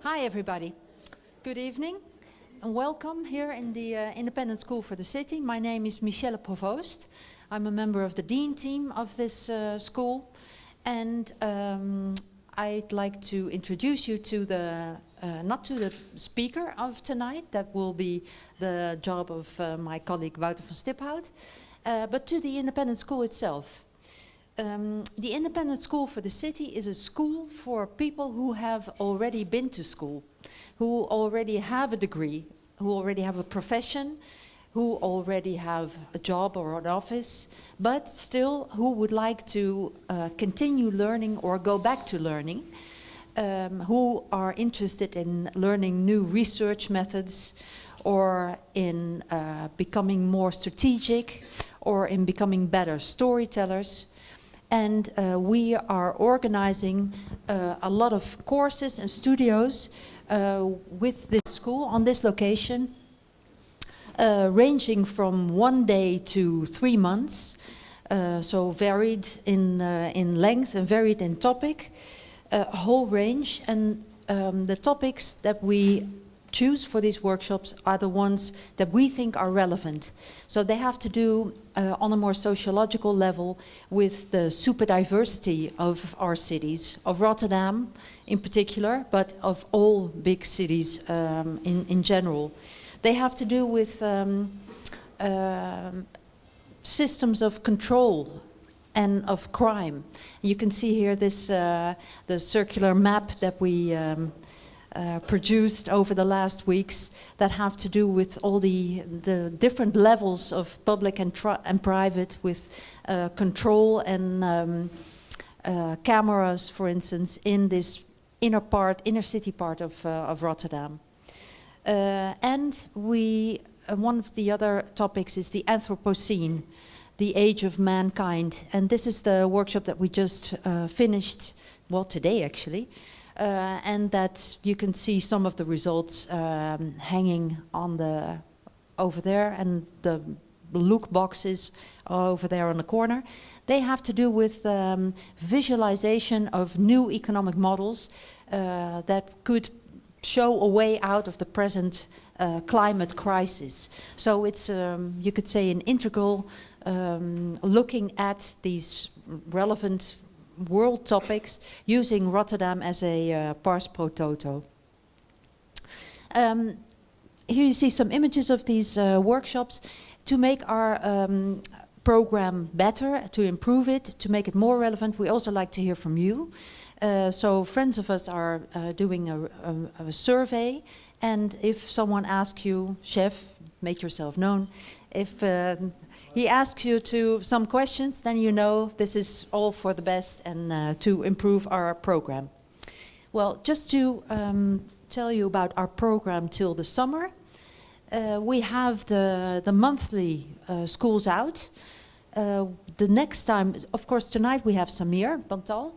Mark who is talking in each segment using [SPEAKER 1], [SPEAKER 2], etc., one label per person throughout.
[SPEAKER 1] Hi, everybody. Good evening and welcome here in the Independent School for the City. My name is Michelle Provoost. I'm a member of the Dean team of this school, and I'd like to introduce you to the, not to the speaker of tonight, that will be the job of my colleague Wouter van Stiphout, but to the Independent School itself. The Independent School for the City is a school for people who have already been to school, who already have a degree, who already have a profession, who already have a job or an office, but still who would like to continue learning or go back to learning, who are interested in learning new research methods or in becoming more strategic or in becoming better storytellers. And we are organizing a lot of courses and studios with this school on this location, ranging from 1 day to 3 months, so varied in length and varied in topic, a whole range. And the topics that we choose for these workshops are the ones that we think are relevant. So they have to do on a more sociological level with the super diversity of our cities, of Rotterdam in particular, but of all big cities in general. They have to do with systems of control and of crime. You can see here this the circular map that we produced over the last weeks that have to do with all the different levels of public and private, with control and cameras, for instance, in this inner city part of Rotterdam. And one of the other topics is the Anthropocene, the age of mankind. And this is the workshop that we just finished, well, today actually. And that you can see some of the results hanging on over there, and the look boxes over there on the corner. They have to do with visualization of new economic models that could show a way out of the present climate crisis. So it's, you could say, an integral looking at these relevant world topics using Rotterdam as a pars pro toto. Here you see some images of these workshops. To make our program better, to improve it, to make it more relevant, we also like to hear from you. So friends of us are doing a survey, and if someone asks you, chef, make yourself known, if he asks you to some questions, then you know this is all for the best and to improve our program. Well, just to tell you about our program till the summer, we have the monthly schools out. The next time, of course, tonight we have Samir Bantal.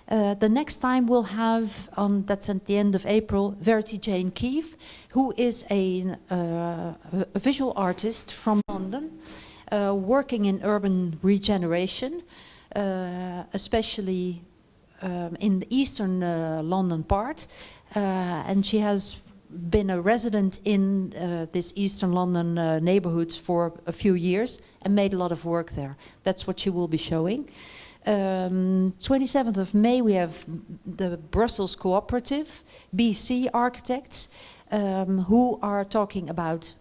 [SPEAKER 1] The next time we'll have, that's at the end of April, Verity Jane Keefe, who is a visual artist from London, working in urban regeneration, especially in the eastern London part. And she has been a resident in this eastern London neighborhoods for a few years and made a lot of work there. That's what she will be showing. 27th of May we have the Brussels Cooperative, BC architects, who are talking about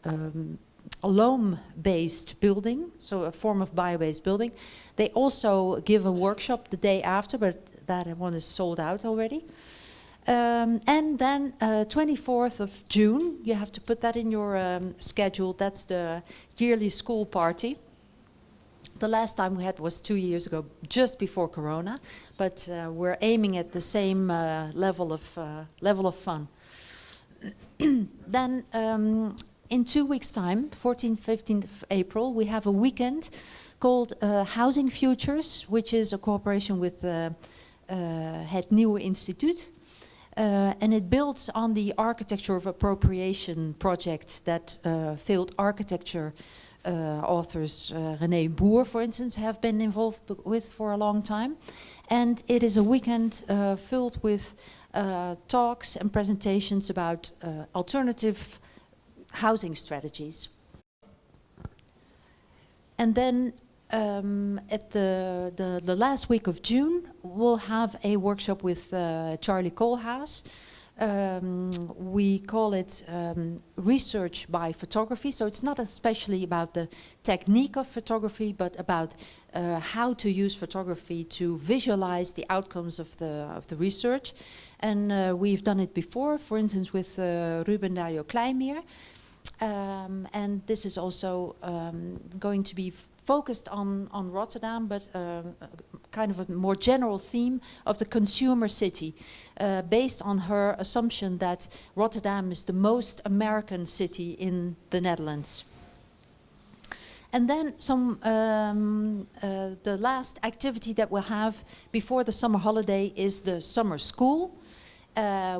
[SPEAKER 1] a loam-based building, so a form of bio-based building. They also give a workshop the day after, but that one is sold out already. And then 24th of June, you have to put that in your schedule, that's the yearly school party. The last time we had was 2 years ago, just before Corona, but we're aiming at the same level of fun. Then in 2 weeks' time, 14th, 15th of April, we have a weekend called Housing Futures, which is a cooperation with Het Nieuwe Instituut. And it builds on the Architecture of Appropriation project that failed architecture authors René Boer, for instance, have been involved with for a long time. And it is a weekend filled with talks and presentations about alternative housing strategies. And then at the last week of June, we'll have a workshop with Charlie Koolhaas. We call it research by photography. So it's not especially about the technique of photography, but about how to use photography to visualize the outcomes of the research. And we've done it before, for instance, with Ruben Dario Kleimier. And this is also going to be focused on Rotterdam, but kind of a more general theme of the consumer city, based on her assumption that Rotterdam is the most American city in the Netherlands. And then the last activity that we'll have before the summer holiday is the summer school,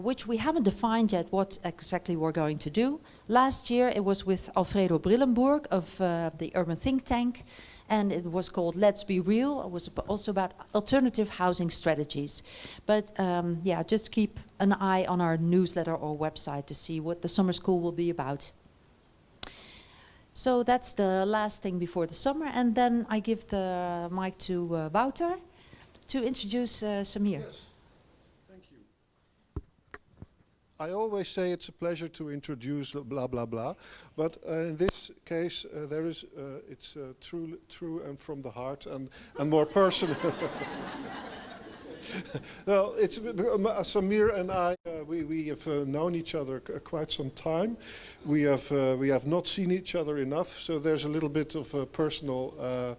[SPEAKER 1] which we haven't defined yet what exactly we're going to do. Last year it was with Alfredo Brillenburg of the Urban Think Tank, and it was called Let's Be Real. It was also about alternative housing strategies. But yeah, just keep an eye on our newsletter or website to see what the summer school will be about. So that's the last thing before the summer, and then I give the mic to Wouter to introduce Samir.
[SPEAKER 2] Yes. I always say it's a pleasure to introduce blah blah blah, but in this case there is it's true and from the heart and more personal. Well, it's Samir and I. We have known each other quite some time. We have not seen each other enough, so there's a little bit of a personal.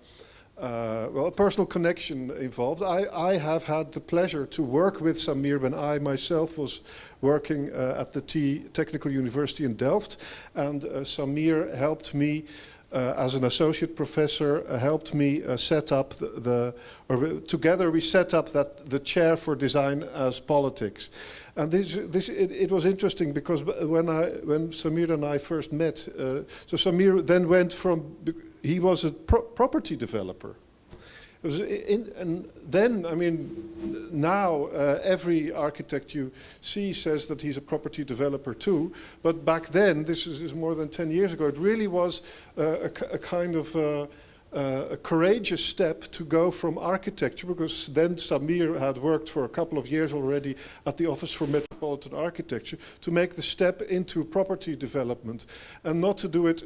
[SPEAKER 2] A personal connection involved. I have had the pleasure to work with Samir when I myself was working at the Technical University in Delft, and Samir helped me as an associate professor, helped me set up together we set up the chair for design as politics. And it was interesting because when Samir and I first met, so Samir then went from, he was a property developer. And then, I mean, now every architect you see says that he's a property developer too. But back then, this is more than 10 years ago, it really was a kind of a courageous step to go from architecture, because then Samir had worked for a couple of years already at the Office for Metropolitan Architecture, to make the step into property development, and not to do it,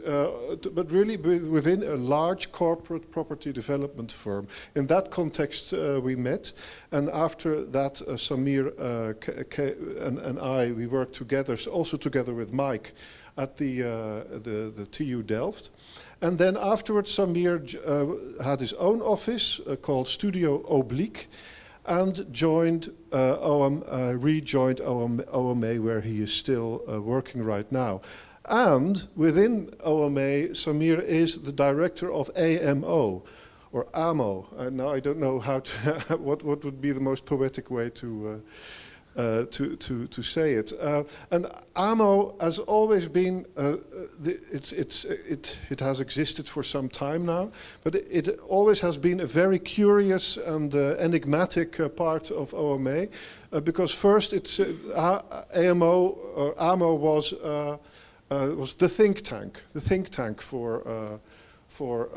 [SPEAKER 2] but really within a large corporate property development firm. In that context we met, and after that Samir and I, we worked together, also together with Mike, at the TU Delft. And then afterwards, Samir had his own office called Studio Oblique, and rejoined OMA, where he is still working right now. And within OMA, Samir is the director of AMO, or AMO. Now I don't know how to what would be the most poetic way to say it. And AMO has always been, it has existed for some time now, but it always has been a very curious and enigmatic part of OMA, because first it's AMO was the think tank for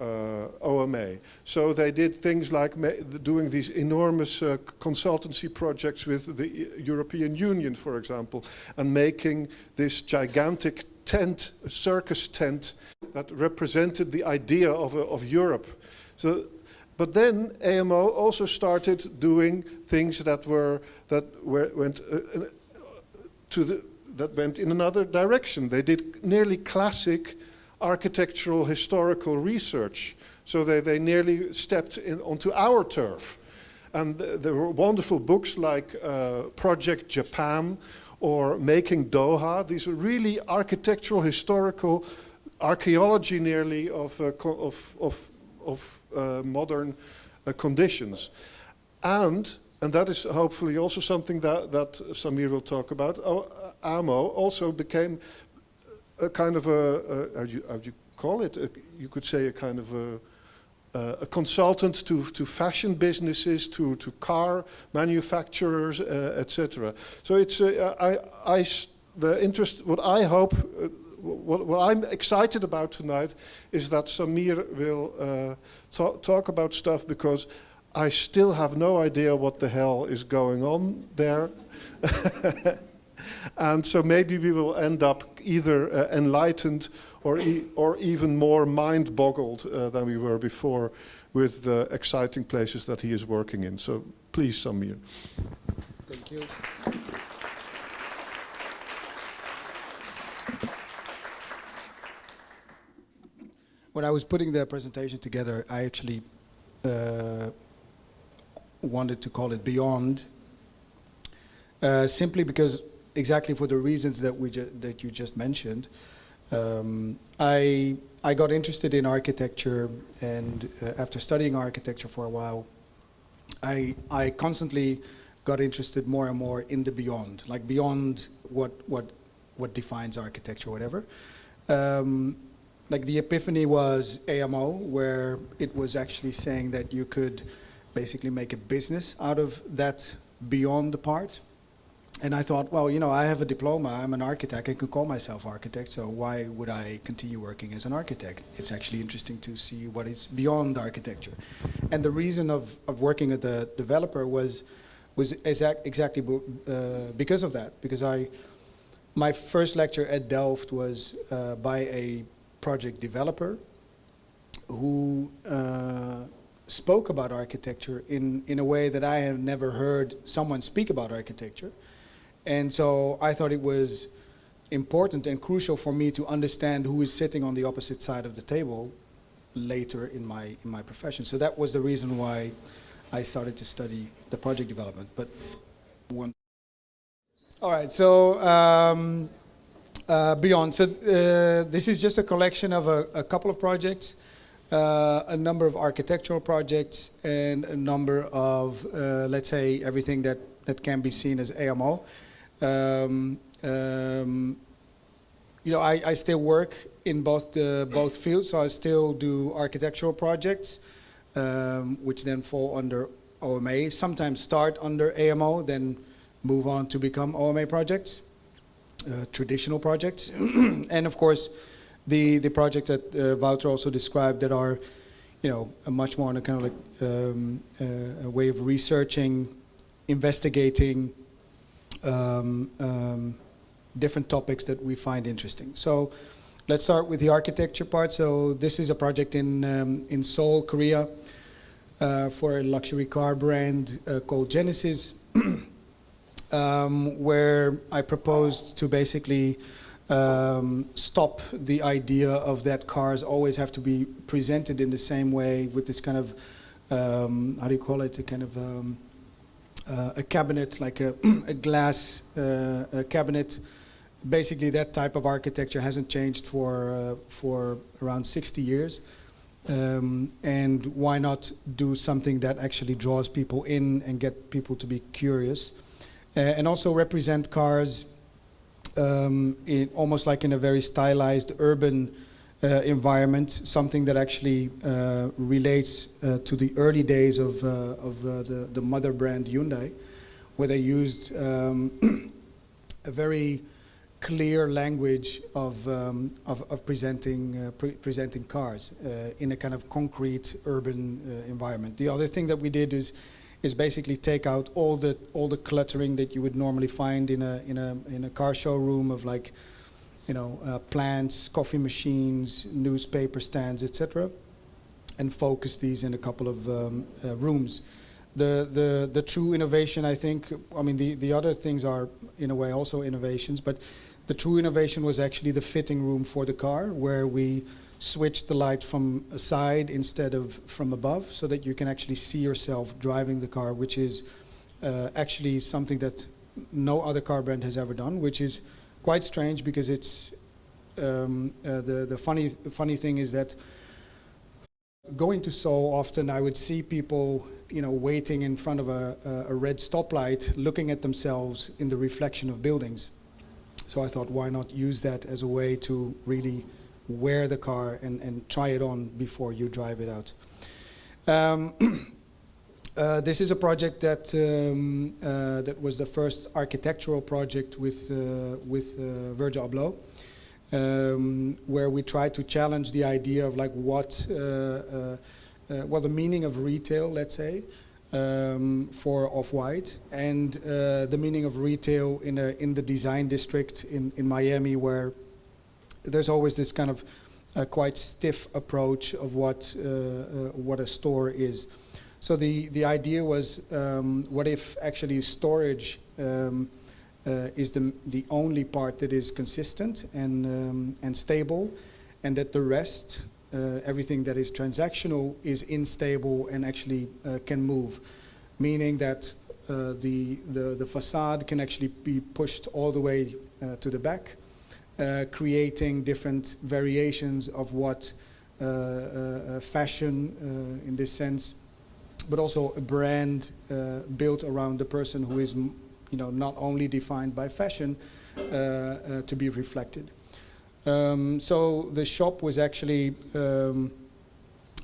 [SPEAKER 2] OMA. So they did things like doing these enormous consultancy projects with the European Union, for example, and making this gigantic tent, circus tent, that represented the idea of Europe. So, but then AMO also started doing things that went in another direction. They did nearly classic architectural historical research. So they nearly stepped onto our turf. And there were wonderful books like Project Japan or Making Doha. These are really architectural, historical, archaeology nearly of modern conditions. And that is hopefully also something that Samir will talk about. AMO also became a kind of how do you call it? You could say a kind of a consultant to fashion businesses, to car manufacturers, etc. So it's the interest. What I hope, what I'm excited about tonight, is that Samir will talk about stuff, because I still have no idea what the hell is going on there. And so maybe we will end up either enlightened or even more mind-boggled than we were before with the exciting places that he is working in. So please, Samir.
[SPEAKER 3] Thank you. When I was putting the presentation together, I actually wanted to call it Beyond, simply because, exactly for the reasons that that you just mentioned. I got interested in architecture, and after studying architecture for a while, I constantly got interested more and more in the beyond, like beyond what defines architecture, whatever. Like the epiphany was AMO, where it was actually saying that you could basically make a business out of that beyond the part. And I thought, well, you know, I have a diploma, I'm an architect, I can call myself architect, so why would I continue working as an architect? It's actually interesting to see what is beyond architecture. And the reason of working as a developer was exactly because of that, because my first lecture at Delft was by a project developer who spoke about architecture in a way that I had never heard someone speak about architecture. And so I thought it was important and crucial for me to understand who is sitting on the opposite side of the table later in my profession. So that was the reason why I started to study the project development. But all right, so Beyond. So this is just a collection of a couple of projects, a number of architectural projects, and a number of, let's say, everything that can be seen as AMO. You know, I still work in both fields, so I still do architectural projects, which then fall under OMA. Sometimes start under AMO, then move on to become OMA projects, traditional projects, and of course, the projects that Wouter also described that are, you know, a much more on a kind of like a way of researching, investigating. Different topics that we find interesting. So let's start with the architecture part. So this is a project in Seoul, Korea, for a luxury car brand called Genesis, where I proposed to basically stop the idea of that cars always have to be presented in the same way with this kind of, how do you call it, a kind of a cabinet, like a glass cabinet. Basically, that type of architecture hasn't changed for around 60 years. And why not do something that actually draws people in and get people to be curious? And also represent cars almost like in a very stylized urban environment, something that actually relates to the early days of the mother brand Hyundai, where they used a very clear language of presenting cars in a kind of concrete urban environment. The other thing that we did is basically take out all the cluttering that you would normally find in a car showroom of, like, you know, plants, coffee machines, newspaper stands, etc., and focus these in a couple of rooms. The true innovation, I think, I mean, the other things are in a way also innovations, but the true innovation was actually the fitting room for the car, where we switched the light from a side instead of from above, so that you can actually see yourself driving the car, which is actually something that no other car brand has ever done, which is quite strange, because it's the funny thing is that going to Seoul often, I would see people, you know, waiting in front of a red stoplight, looking at themselves in the reflection of buildings. So I thought, why not use that as a way to really wear the car and try it on before you drive it out. Um, this is a project that that was the first architectural project with Virgil Abloh, where we tried to challenge the idea of like what the meaning of retail, let's say, for Off-White, and the meaning of retail in the design district in Miami, where there's always this kind of quite stiff approach of what a store is. So the idea was, what if actually storage is the only part that is consistent and stable, and that the rest, everything that is transactional, is unstable and actually can move, meaning that the facade can actually be pushed all the way to the back, creating different variations of what fashion in this sense, but also a brand built around the person who is, not only defined by fashion, to be reflected. So the shop was actually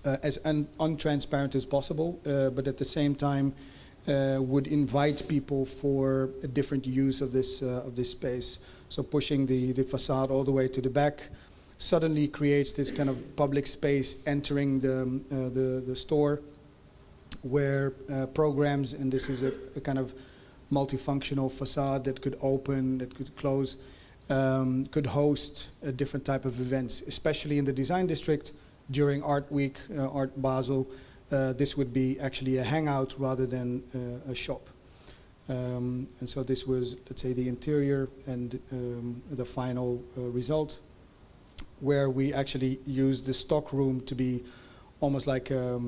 [SPEAKER 3] as untransparent as possible, but at the same time would invite people for a different use of this space. So pushing the facade all the way to the back suddenly creates this kind of public space entering the store, where programs, and this is a kind of multifunctional facade that could open, that could close, could host a different type of events, especially in the design district during Art Week, Art Basel. This would be actually a hangout rather than a shop. And so this was, let's say, the interior and the final result, where we actually used the stock room to be almost like how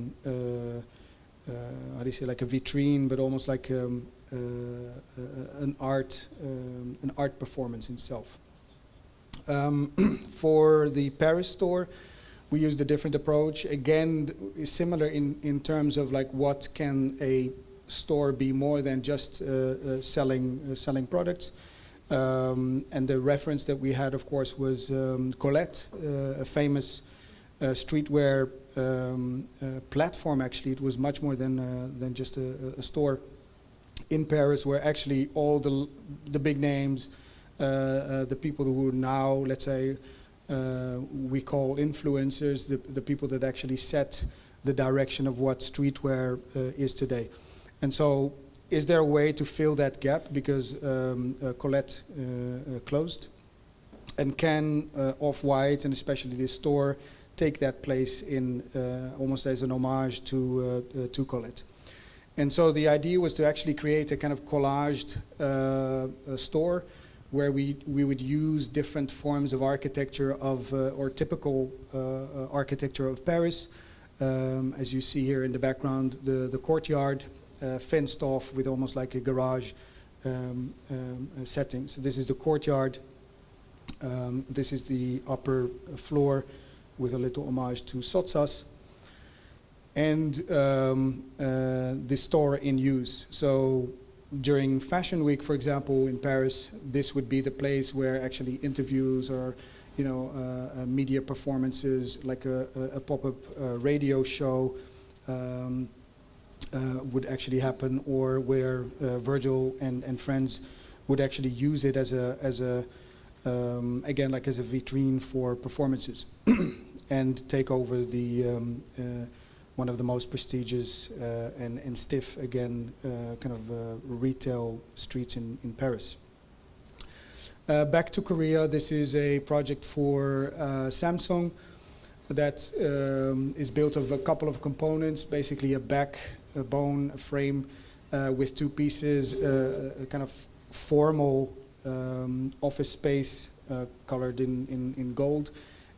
[SPEAKER 3] do you say, like a vitrine, but almost like an art performance itself. For the Paris store, we used a different approach. Again, similar in terms of like what can a store be more than just selling products. And the reference that we had, of course, was Colette, a famous streetwear platform. Actually, it was much more than just a store in Paris, where actually all the big names, the people who now, let's say, we call influencers, the people that actually set the direction of what streetwear is today. And so, is there a way to fill that gap? Because Colette closed, and can Off-White, and especially this store, take that place in almost as an homage to Colette? And so the idea was to actually create a kind of collaged store, where we would use different forms of architecture or typical architecture of Paris. As you see here in the background, the courtyard, fenced off with almost like a garage setting. So this is the courtyard. This is the upper floor with a little homage to Sotsas. And the store in use. So during Fashion Week, for example, in Paris, this would be the place where actually interviews or media performances, like a pop-up radio show, would actually happen, or where Virgil and friends would actually use it as a again, like as a vitrine for performances, and take over the one of the most prestigious and stiff, again, kind of retail streets in Paris. Back to Korea, this is a project for Samsung that is built of a couple of components, basically a back, a bone, a frame with two pieces, a kind of formal office space colored in gold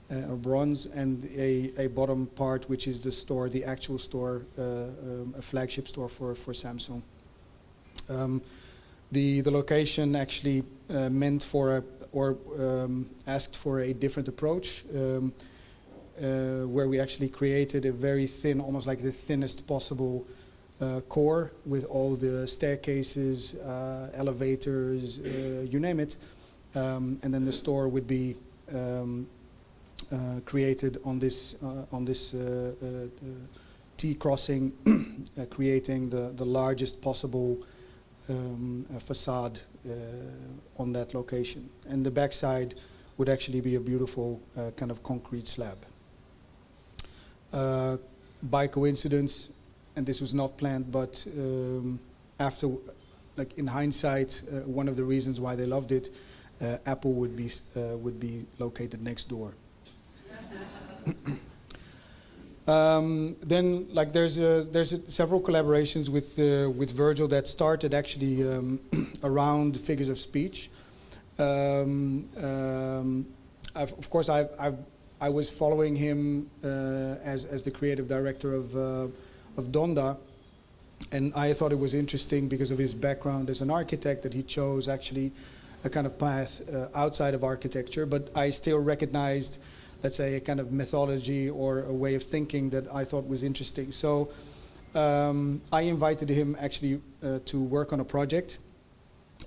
[SPEAKER 3] or bronze, and a bottom part which is the store, the actual store, a flagship store for Samsung. The location actually meant for asked for a different approach, where we actually created a very thin, almost like the thinnest possible core, with all the staircases, elevators, you name it, and then the store would be T-crossing, creating the largest possible facade on that location. And the backside would actually be a beautiful kind of concrete slab. By coincidence, and this was not planned, but after, like in hindsight, one of the reasons why they loved it, Apple would be located next door. Then, like, there's several collaborations with Virgil that started actually around figures of speech. Of course, I was following him as the creative director of Donda, and I thought it was interesting because of his background as an architect that he chose actually a kind of path outside of architecture, but I still recognized, let's say, a kind of methodology or a way of thinking that I thought was interesting. So I invited him actually to work on a project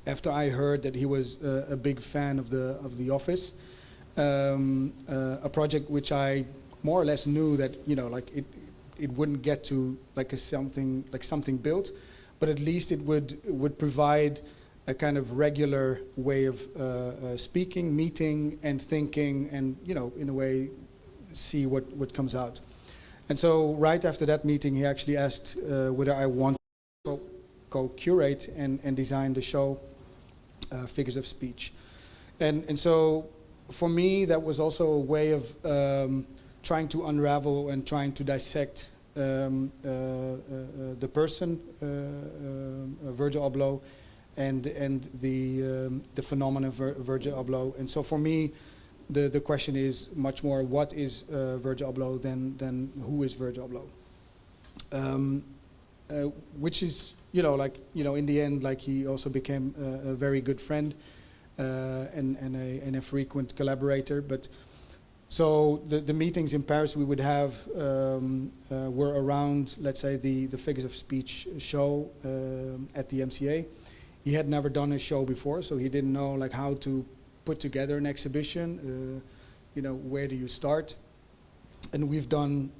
[SPEAKER 3] after I heard that he was a big fan of the office. A project which I more or less knew that, you know, like it wouldn't get to like something built, but at least it would provide a kind of regular way of speaking, meeting, and thinking, and, you know, in a way, see what comes out. And so right after that meeting, he actually asked whether I want to co-curate and design the show, Figures of Speech. And so for me, that was also a way of trying to unravel and trying to dissect the person, Virgil Abloh, and the phenomenon of Virgil Abloh. And so for me, the question is much more, what is Virgil Abloh than who is Virgil Abloh? Which is, you know, like, you know, in the end, like, he also became a very good friend and a frequent collaborator. But so the meetings in Paris we would have were around, let's say, the Figures of Speech show at the MCA. He had never done a show before, so he didn't know like how to put together an exhibition. You know, where do you start? And we've done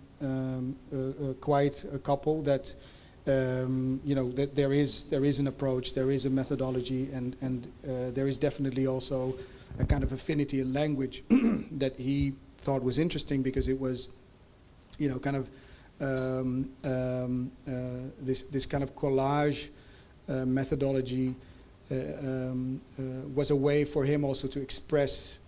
[SPEAKER 3] quite a couple that, you know, that there is an approach, there is a methodology, and there is definitely also a kind of affinity in language that he thought was interesting because it was, you know, kind of this kind of collage methodology was a way for him also to express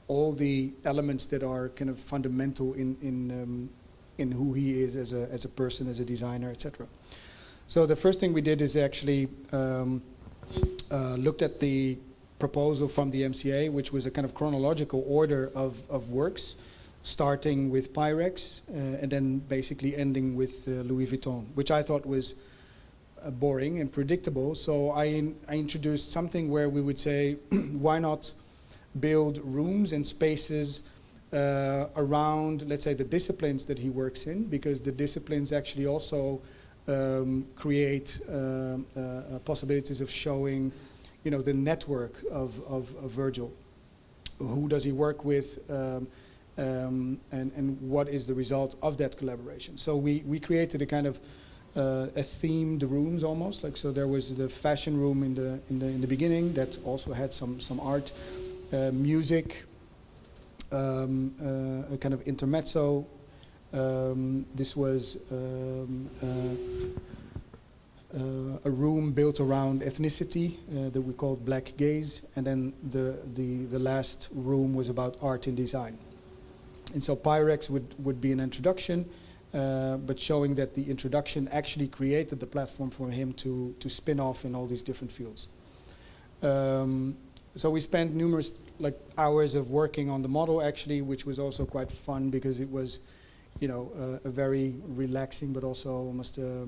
[SPEAKER 3] all the elements that are kind of fundamental in who he is as a person, as a designer, etc. So the first thing we did is actually looked at the proposal from the MCA, which was a kind of chronological order of works, starting with Pyrex and then basically ending with Louis Vuitton, which I thought was boring and predictable. So I introduced something where we would say, why not build rooms and spaces around, let's say, the disciplines that he works in, because the disciplines actually also create possibilities of showing, you know, the network of Virgil. Who does he work with, and what is the result of that collaboration? So we created a kind of a themed rooms almost, like, so there was the fashion room in the beginning that also had some art, music, a kind of intermezzo. This was a room built around ethnicity that we called Black Gaze, and then the last room was about art and design. And so Pyrex would be an introduction, but showing that the introduction actually created the platform for him to spin off in all these different fields. So we spent numerous hours of working on the model actually, which was also quite fun because it was, you know, a very relaxing but also almost a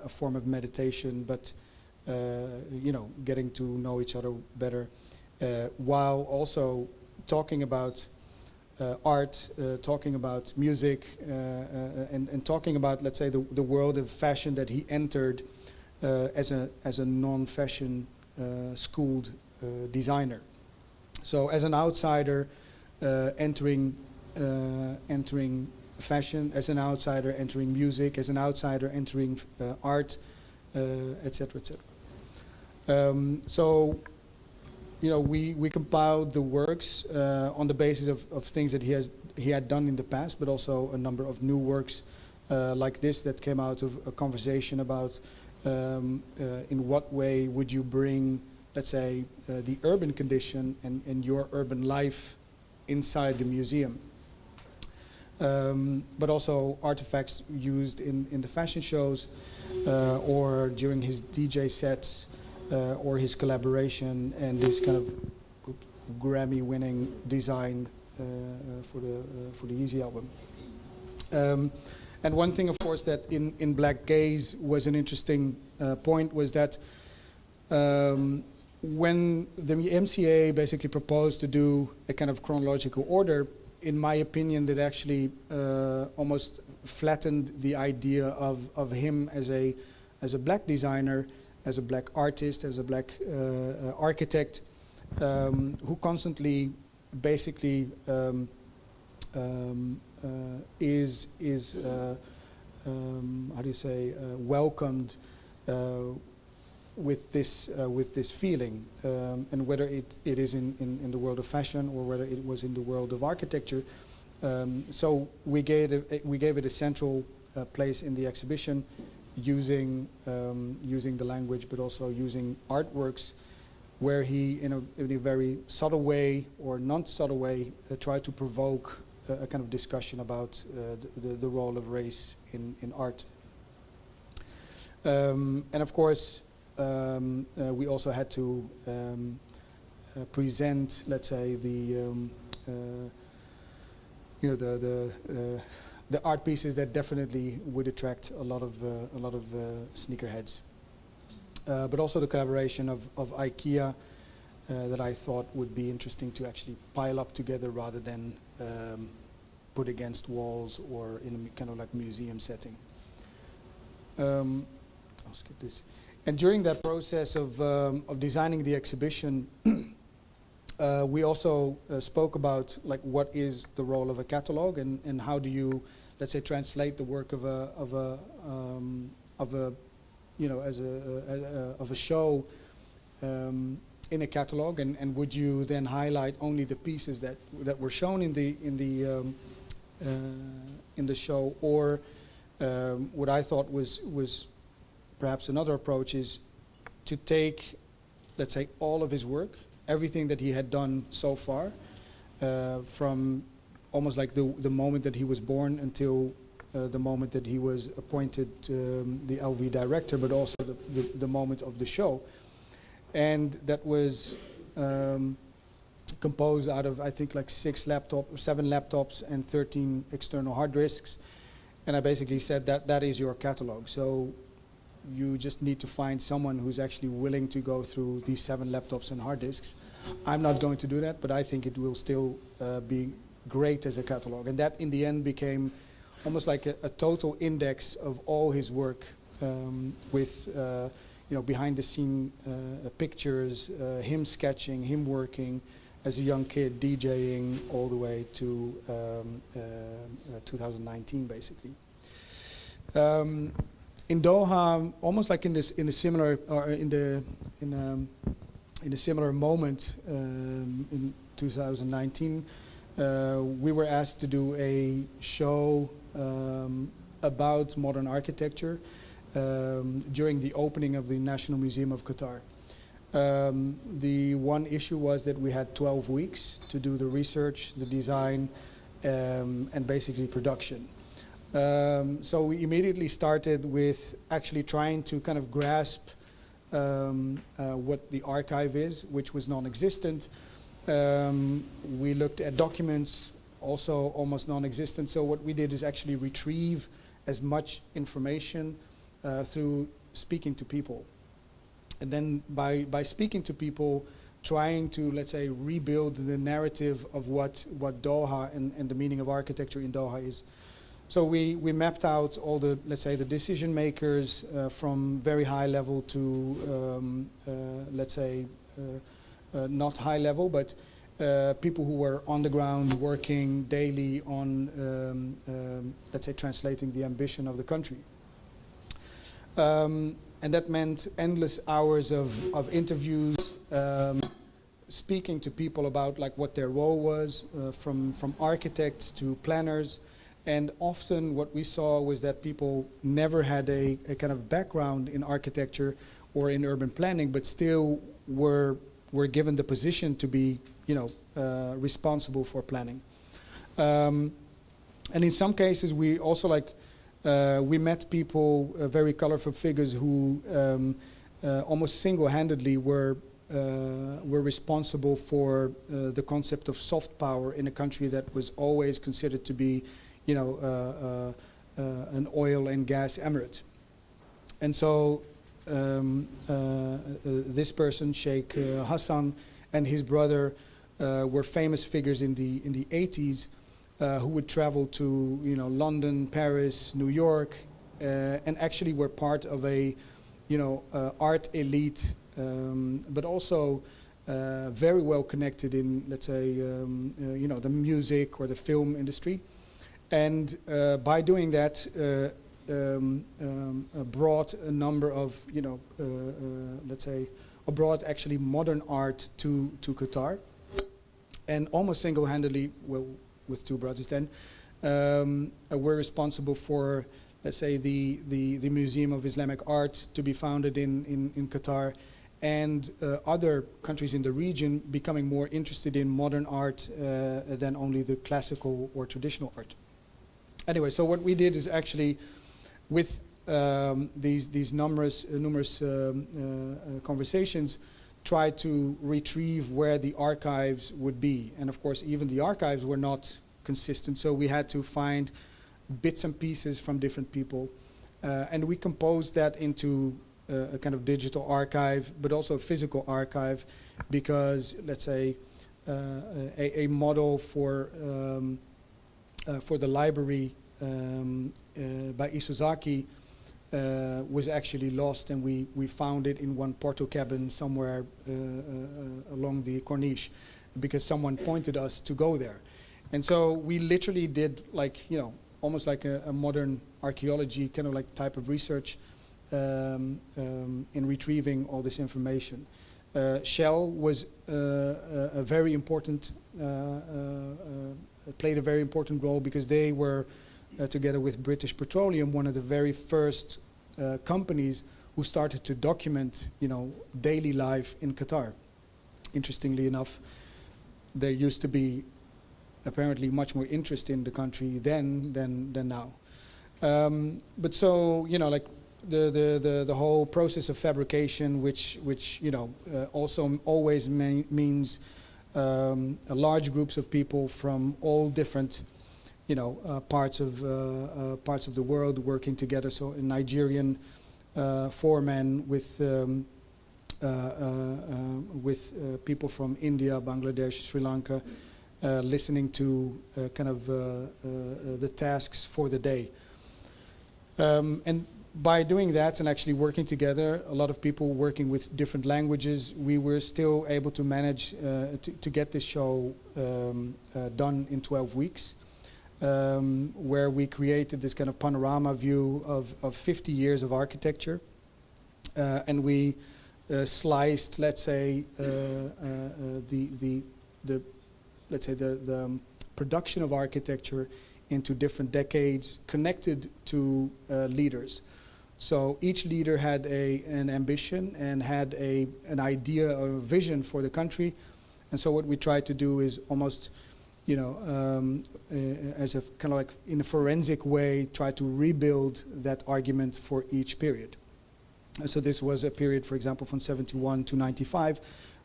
[SPEAKER 3] form of meditation, but you know, getting to know each other better, while also talking about art, talking about music, and talking about, let's say, the world of fashion that he entered as a non-fashion schooled designer. So as an outsider entering fashion, as an outsider entering music, as an outsider entering art, etc., etc. So, you know, we compiled the works on the basis of things that he had done in the past, but also a number of new works like this that came out of a conversation about in what way would you bring, let's say, the urban condition and your urban life inside the museum. But also artifacts used in the fashion shows or during his DJ sets or his collaboration and this kind of Grammy-winning design for the Yeezy album. And one thing, of course, that in Black Gaze was an interesting point was that when the MCA basically proposed to do a kind of chronological order, in my opinion, that actually almost flattened the idea of him as a black designer, as a black artist, as a black architect, who constantly basically is how do you say, welcomed with this feeling, and whether it is in the world of fashion or whether it was in the world of architecture. So we gave it a central place in the exhibition, using the language, but also using artworks, where he, in a very subtle way or non-subtle way, tried to provoke a kind of discussion about the role of race in art. And of course, we also had to present, let's say, the art pieces that definitely would attract a lot of sneakerheads. But also the collaboration of IKEA that I thought would be interesting to actually pile up together rather than put against walls or in a kind of like museum setting. I'll skip this. And during that process of designing the exhibition, we also spoke about like what is the role of a catalog and how do you, let's say, translate the work of a you know, of a show in a catalog, and would you then highlight only the pieces that were shown in the show, or what I thought was perhaps another approach is to take, let's say, all of his work, everything that he had done so far, from almost like the moment that he was born until the moment that he was appointed the LV director, but also the moment of the show. And that was composed out of, I think, like 7 laptops and 13 external hard disks. And I basically said that is your catalog. So you just need to find someone who's actually willing to go through these 7 laptops and hard disks. I'm not going to do that, but I think it will still be great as a catalog. And that in the end became almost like a total index of all his work, with you know, behind the scene pictures, him sketching, him working as a young kid, DJing all the way to 2019 basically. In Doha, almost like in a similar moment in 2019, we were asked to do a show about modern architecture during the opening of the National Museum of Qatar. The one issue was that we had 12 weeks to do the research, the design, and basically production. So we immediately started with actually trying to kind of grasp what the archive is, which was non-existent. We looked at documents, also almost non-existent. So what we did is actually retrieve as much information through speaking to people. And then by speaking to people, trying to, let's say, rebuild the narrative of what Doha and the meaning of architecture in Doha is. So we mapped out all the, let's say, the decision makers from very high level to, let's say, not high level, but people who were on the ground working daily on, let's say, translating the ambition of the country. And that meant endless hours of interviews, speaking to people about like what their role was, from architects to planners. And often what we saw was that people never had a kind of background in architecture or in urban planning, but still were given the position to be, responsible for planning. And in some cases, we also we met people, very colorful figures who almost single-handedly were responsible for the concept of soft power in a country that was always considered to be, an oil and gas emirate. And so this person, Sheikh Hassan, and his brother were famous figures in the 80s who would travel to London, Paris, New York, and actually were part of a art elite, but also very well connected in, let's say, the music or the film industry. And by doing that, brought a number of, let's say, brought actually modern art to Qatar. And almost single-handedly, well, with two brothers then, were responsible for, let's say, the Museum of Islamic Art to be founded in Qatar, and other countries in the region becoming more interested in modern art than only the classical or traditional art. Anyway, so what we did is actually, with these numerous conversations, try to retrieve where the archives would be. And of course, even the archives were not consistent, so we had to find bits and pieces from different people. And we composed that into a kind of digital archive, but also a physical archive, because, let's say, a model for the library by Isozaki was actually lost, and we found it in one porto cabin somewhere along the Corniche, because someone pointed us to go there. And so we literally did, like, almost like a modern archaeology kind of like type of research in retrieving all this information. Shell was a very important, played a very important role, because they were, together with British Petroleum, one of the very first companies who started to document, daily life in Qatar. Interestingly enough, there used to be apparently much more interest in the country then than now. But so, like the whole process of fabrication, which also always means large groups of people from all different parts of the world working together. So a Nigerian foreman with people from India, Bangladesh, Sri Lanka, listening to kind of the tasks for the day. And by doing that and actually working together, a lot of people working with different languages, we were still able to manage to get this show done in 12 weeks. Where we created this kind of panorama view of 50 years of architecture, and we sliced, let's say, the production of architecture into different decades, connected to leaders. So each leader had an ambition and had an idea or a vision for the country, and so what we tried to do is almost, as a kind of like in a forensic way, try to rebuild that argument for each period. So this was a period, for example, from 71 to 95,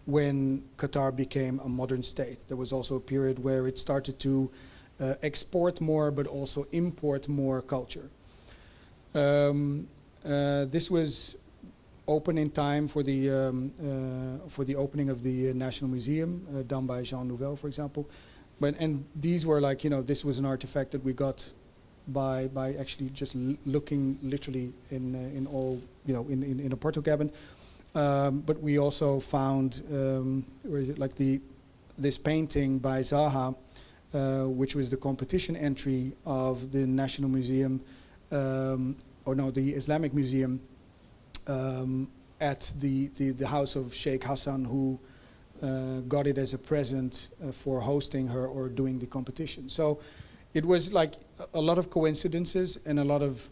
[SPEAKER 3] when Qatar became a modern state. There was also a period where it started to export more, but also import more culture. This was open in time for the opening of the National Museum, done by Jean Nouvel, for example. And these were like, this was an artifact that we got by actually just looking literally in all, in a porto cabin. But we also found, where is it, like the this painting by Zaha, which was the competition entry of the National Museum, the Islamic Museum, at the house of Sheikh Hassan, who got it as a present for hosting her or doing the competition. So it was like a lot of coincidences and a lot of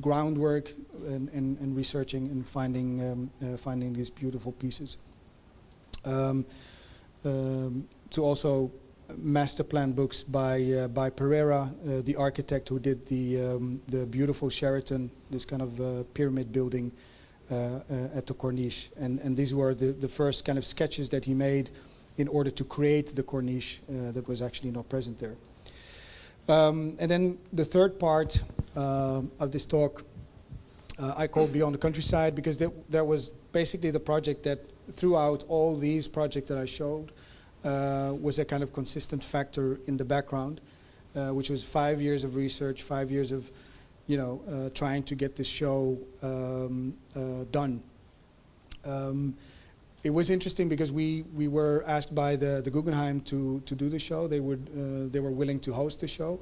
[SPEAKER 3] groundwork and researching and finding these beautiful pieces. To also master plan books by Pereira, the architect who did the beautiful Sheraton, this kind of pyramid building at the Corniche, and these were the first kind of sketches that he made in order to create the Corniche that was actually not present there. And then the third part of this talk I called Beyond the Countryside, because that was basically the project that throughout all these projects that I showed was a kind of consistent factor in the background, which was 5 years of research, 5 years of trying to get this show done. It was interesting because we were asked by the Guggenheim to do the show. They were willing to host the show,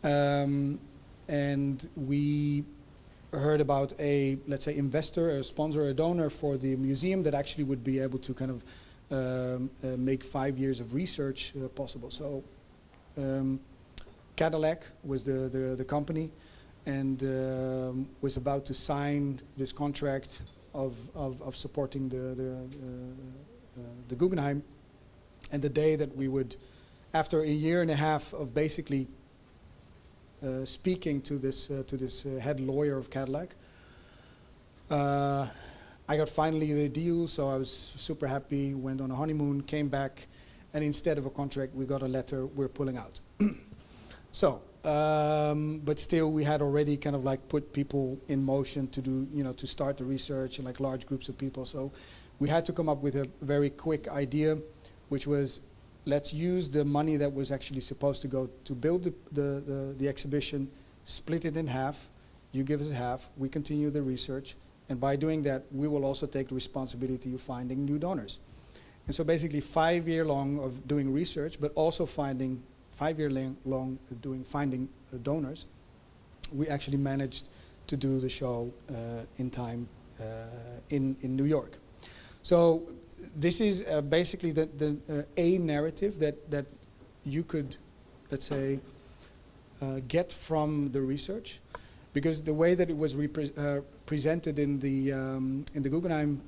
[SPEAKER 3] and we heard about a, let's say, investor, a sponsor, a donor for the museum that actually would be able to kind of make 5 years of research possible. So Cadillac was the company, and was about to sign this contract of supporting the Guggenheim. And the day that we would, after a year and a half of basically speaking to this head lawyer of Cadillac, I got finally the deal, so I was super happy, went on a honeymoon, came back, and instead of a contract, we got a letter, we're pulling out. So, but still we had already kind of like put people in motion to do, to start the research, and like large groups of people. So we had to come up with a very quick idea, which was, let's use the money that was actually supposed to go to build the exhibition, split it in half, you give us half, we continue the research, and by doing that, we will also take the responsibility of finding new donors. And so basically 5 years long of doing research, but also finding 5 years long finding donors, we actually managed to do the show in time in New York. So this is basically a narrative that you could, let's say, get from the research, because the way that it was presented in the Guggenheim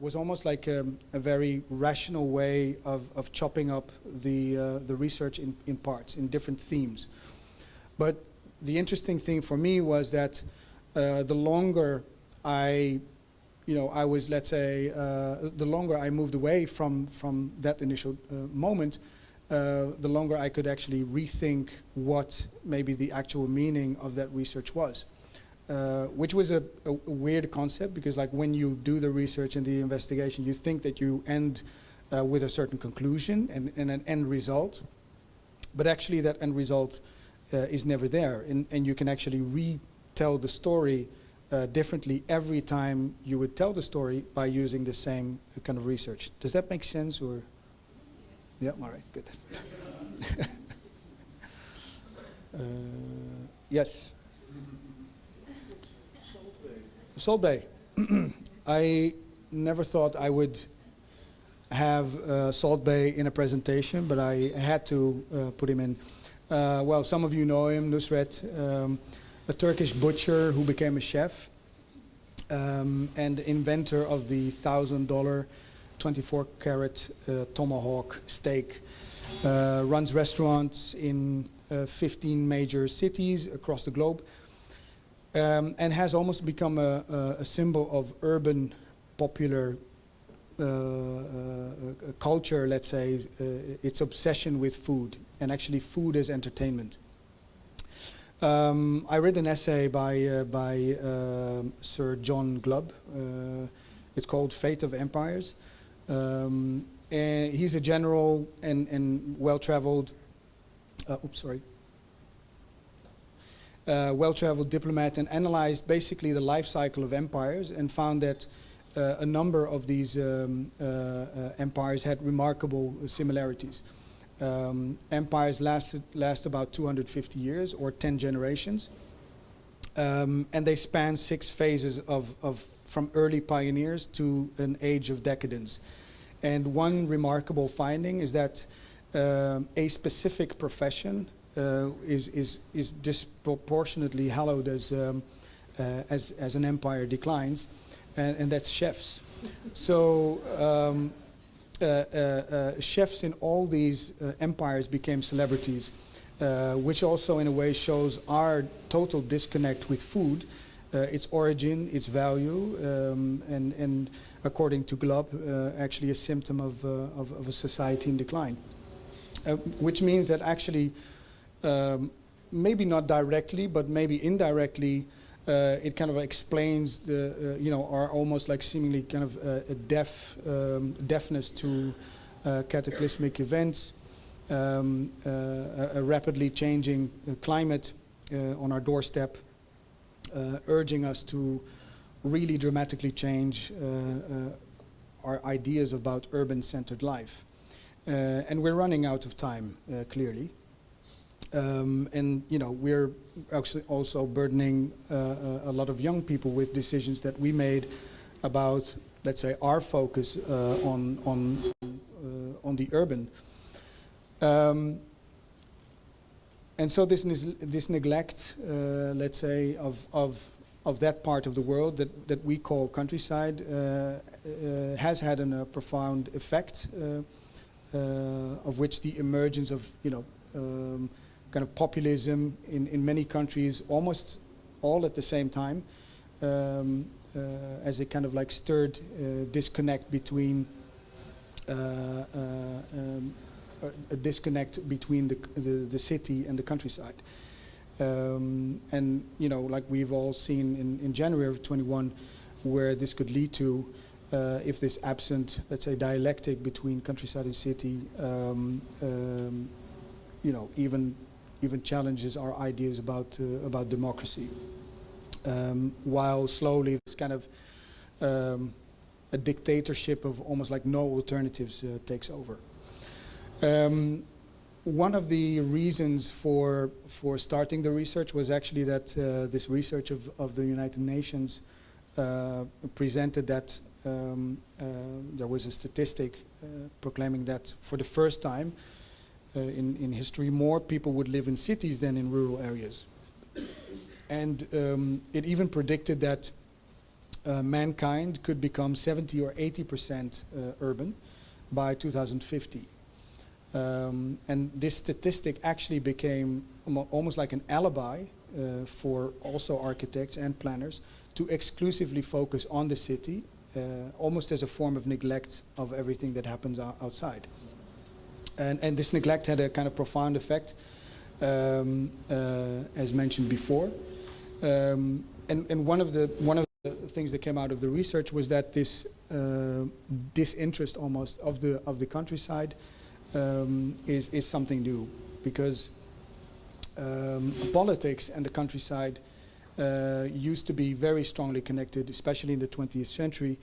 [SPEAKER 3] was almost like a very rational way of chopping up the research in parts, in different themes. But the interesting thing for me was that the longer I was, let's say, the longer I moved away from that initial moment, the longer I could actually rethink what maybe the actual meaning of that research was. Which was a weird concept, because like when you do the research and the investigation, you think that you end with a certain conclusion and an end result, but actually that end result is never there, and you can actually retell the story differently every time you would tell the story by using the same kind of research. Does that make sense? Or yeah, all right, good. Yes. Salt Bay. I never thought I would have Salt Bay in a presentation, but I had to put him in. Well, some of you know him, Nusret, a Turkish butcher who became a chef, and inventor of the $1,000 24-carat tomahawk steak. Runs restaurants in 15 major cities across the globe. And has almost become a symbol of urban popular culture, let's say, its obsession with food, and actually food as entertainment. I read an essay by Sir John Glubb. It's called Fate of Empires. And he's a general and well-traveled, well-traveled diplomat, and analyzed basically the life cycle of empires, and found that a number of these empires had remarkable similarities. Empires last about 250 years or 10 generations. And they span 6 phases from early pioneers to an age of decadence. And one remarkable finding is that a specific profession is disproportionately hallowed as an empire declines, and that's chefs. So chefs in all these empires became celebrities, which also in a way shows our total disconnect with food, its origin, its value, and according to Glob, actually a symptom of a society in decline. Which means that actually, maybe not directly, but maybe indirectly, it kind of explains the, our almost like seemingly kind of a deafness to cataclysmic events, a rapidly changing climate on our doorstep, urging us to really dramatically change our ideas about urban-centered life. And we're running out of time, clearly. And we're actually also burdening a lot of young people with decisions that we made about, let's say, our focus on the urban. And so this neglect, let's say, of that part of the world that we call countryside has had a profound effect, of which the emergence of kind of populism in many countries, almost all at the same time, as a kind of like stirred disconnect between a disconnect between the city and the countryside. And like we've all seen in January of 21, where this could lead to, if this absent, let's say, dialectic between countryside and city, even challenges our ideas about democracy, while slowly this kind of a dictatorship of almost like no alternatives takes over. One of the reasons for starting the research was actually that this research of the United Nations presented that there was a statistic proclaiming that for the first time in history, more people would live in cities than in rural areas. And it even predicted that mankind could become 70 or 80% urban by 2050. And this statistic actually became almost like an alibi for also architects and planners to exclusively focus on the city, almost as a form of neglect of everything that happens outside. And this neglect had a kind of profound effect, as mentioned before. And one of the things that came out of the research was that this disinterest almost of the countryside is something new, because politics and the countryside used to be very strongly connected, especially in the 20th century,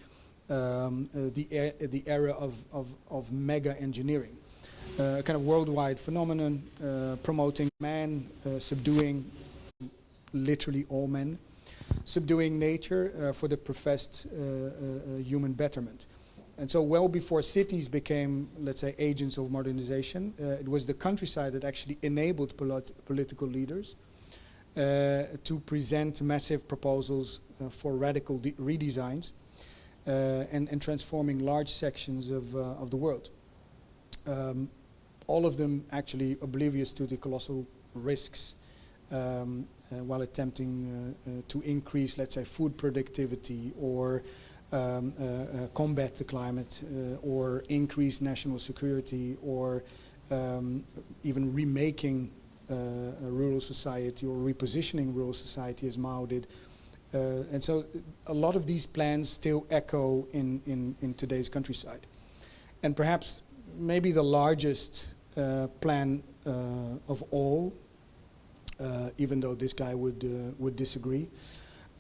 [SPEAKER 3] the era of mega engineering. A kind of worldwide phenomenon, promoting man, subduing literally all men, subduing nature for the professed human betterment. And so well before cities became, let's say, agents of modernization, it was the countryside that actually enabled political leaders to present massive proposals for radical redesigns and transforming large sections of the world. All of them actually oblivious to the colossal risks while attempting to increase, let's say, food productivity or combat the climate or increase national security or even remaking a rural society or repositioning rural society as Mao did. And so a lot of these plans still echo in today's countryside. And perhaps maybe the largest plan of all, even though this guy would disagree,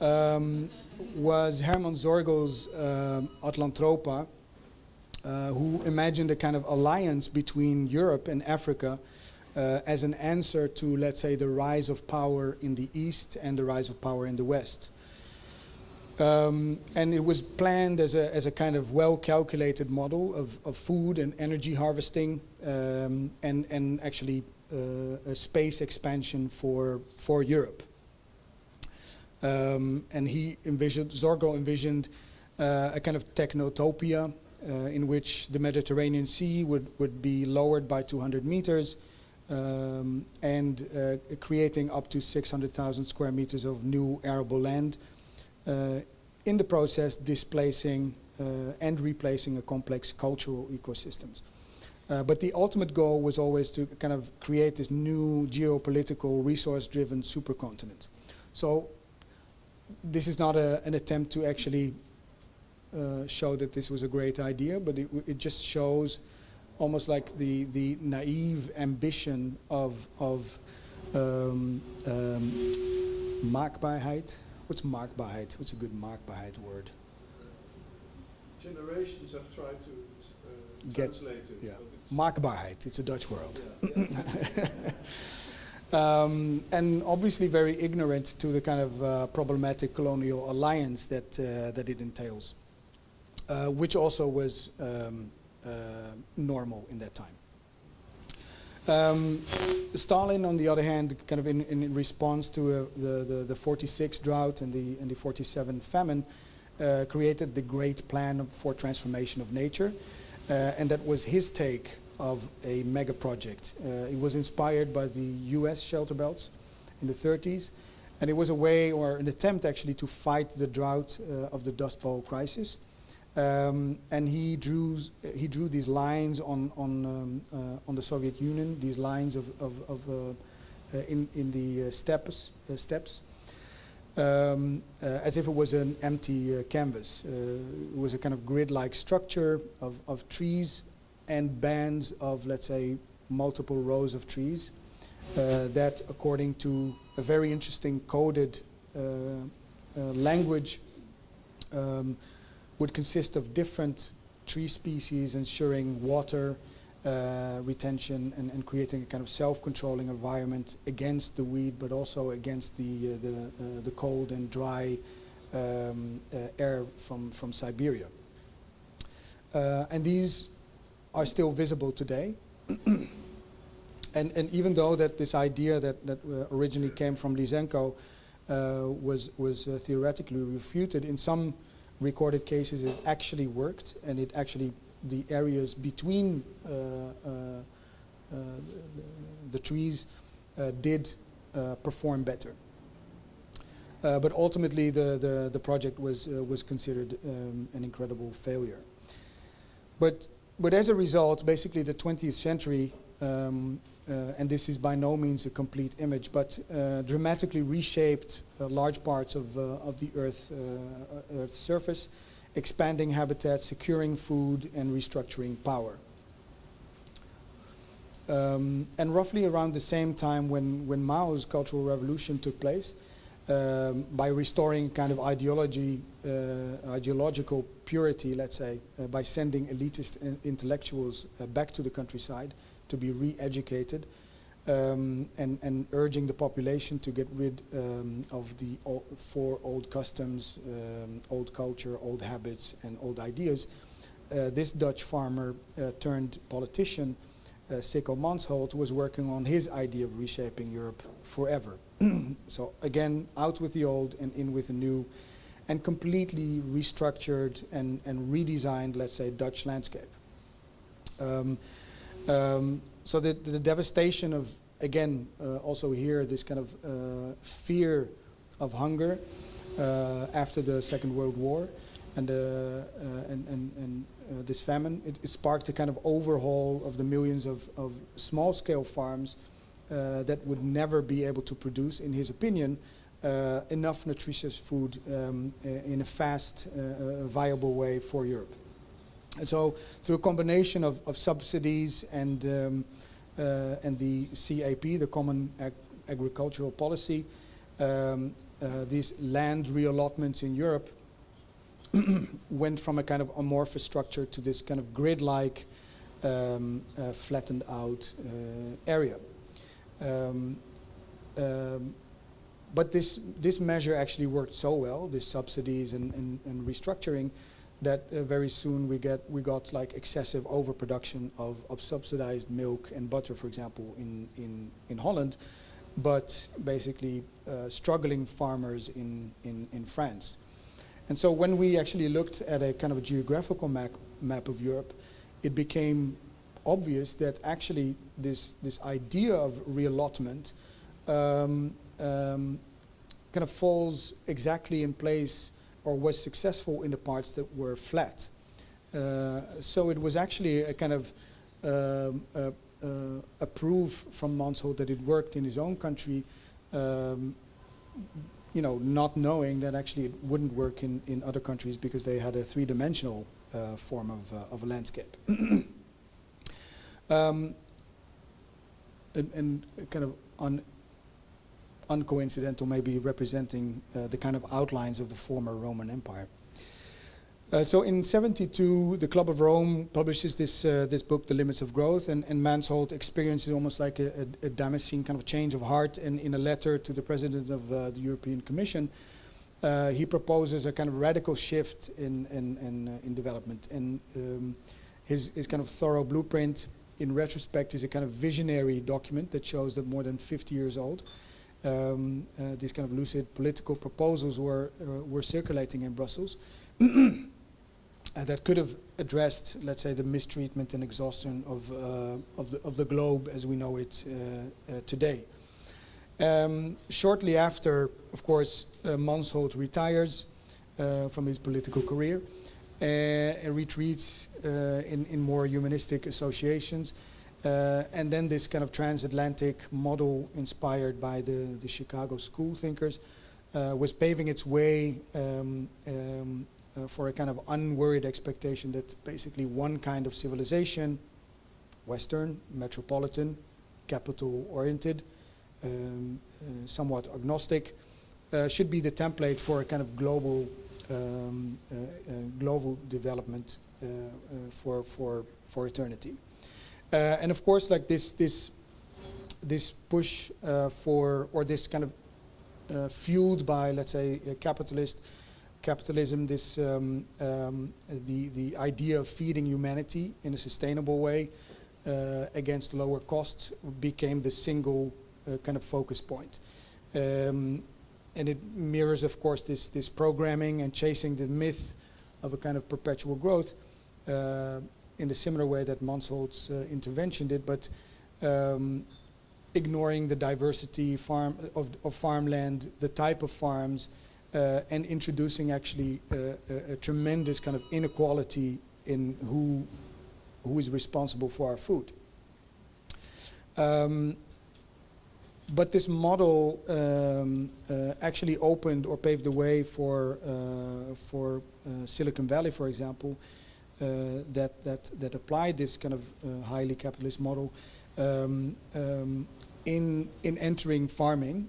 [SPEAKER 3] was Herman Zorgel's Atlantropa, who imagined a kind of alliance between Europe and Africa as an answer to, let's say, the rise of power in the East and the rise of power in the West. And it was planned as a kind of well-calculated model of food and energy harvesting, and actually a space expansion for Europe. And Zorgel envisioned a kind of technotopia in which the Mediterranean Sea would be lowered by 200 meters, and creating up to 600,000 square meters of new arable land, in the process displacing and replacing a complex cultural ecosystems. But the ultimate goal was always to kind of create this new geopolitical, resource-driven supercontinent. So this is not an attempt to actually show that this was a great idea, but it just shows almost like the naive ambition of maakbaarheid. What's maakbaarheid? What's a good maakbaarheid word?
[SPEAKER 2] Generations have tried to translate it.
[SPEAKER 3] Yeah.
[SPEAKER 2] But it's
[SPEAKER 3] Maakbaarheid, it's a Dutch word.
[SPEAKER 2] Yeah.
[SPEAKER 3] And obviously very ignorant to the kind of problematic colonial alliance that it entails, which also was normal in that time. Stalin, on the other hand, kind of in response to the 46 drought and the 47 famine, created the Great Plan for Transformation of Nature, and that was his take of a mega project. It was inspired by the US shelter belts in the 30s, and it was a way, or an attempt actually, to fight the drought of the Dust Bowl crisis. And he drew these lines on the Soviet Union, these lines in the steppes, as if it was an empty canvas. It was a kind of grid-like structure of trees and bands of, let's say, multiple rows of trees that, according to a very interesting coded language, would consist of different tree species, ensuring water retention and creating a kind of self-controlling environment against the weed, but also against the cold and dry air from Siberia. And these are still visible today. And even though that this idea that originally came from Lysenko was theoretically refuted, in some recorded cases it actually worked, and it actually, the areas between the trees did perform better. But ultimately the project was considered an incredible failure. But as a result, basically the 20th century, and this is by no means a complete image, but dramatically reshaped large parts of the Earth's surface, expanding habitats, securing food, and restructuring power. And roughly around the same time when Mao's Cultural Revolution took place, by restoring kind of ideological purity, let's say, by sending elitist intellectuals back to the countryside to be re-educated, and urging the population to get rid of the four old customs, old culture, old habits, and old ideas. This Dutch farmer turned politician, Sikkel Mansholt, was working on his idea of reshaping Europe forever. So again, out with the old and in with the new, and completely restructured and redesigned, let's say, Dutch landscape. So the devastation of, again, also here, this kind of fear of hunger after the Second World War, and this famine, it sparked a kind of overhaul of the millions of small-scale farms that would never be able to produce, in his opinion, enough nutritious food in a fast, viable way for Europe. And so, through a combination of subsidies and the CAP, the Common Agricultural Policy, these land reallotments in Europe went from a kind of amorphous structure to this kind of grid-like flattened out area. But this measure actually worked so well, this subsidies and restructuring, that very soon we got like excessive overproduction of subsidized milk and butter, for example, in Holland, but basically struggling farmers in France. And so when we actually looked at a kind of a geographical map of Europe, it became obvious that actually this idea of reallotment kind of falls exactly in place, or was successful in the parts that were flat. So it was actually a kind of a proof from Mansholt that it worked in his own country, you know, not knowing that actually it wouldn't work in other countries because they had a three-dimensional form of a landscape. And kind of uncoincidental, maybe representing the kind of outlines of the former Roman Empire. So in '72, the Club of Rome publishes this book, The Limits of Growth, and Mansholt experiences almost like a Damascene kind of change of heart. And in a letter to the president of the European Commission, he proposes a kind of radical shift in development. And his kind of thorough blueprint, in retrospect, is a kind of visionary document that shows that more than 50 years old. These kind of lucid political proposals were circulating in Brussels that could have addressed, let's say, the mistreatment and exhaustion of the globe as we know it today. Shortly after, of course, Mansholt retires from his political career and retreats in more humanistic associations. And then this kind of transatlantic model inspired by the Chicago school thinkers was paving its way for a kind of unworried expectation that basically one kind of civilization, Western, metropolitan, capital-oriented, somewhat agnostic, should be the template for a kind of global development for eternity. And of course, like this push for, or this kind of fueled by, let's say, capitalism, this the idea of feeding humanity in a sustainable way against lower cost became the single kind of focus point. And it mirrors, of course, this programming and chasing the myth of a kind of perpetual growth in the similar way that Mansholt's intervention did, but ignoring the diversity of farmland, the type of farms, and introducing actually a tremendous kind of inequality in who is responsible for our food. But this model actually opened or paved the way for Silicon Valley, for example, that applied this kind of highly capitalist model in entering farming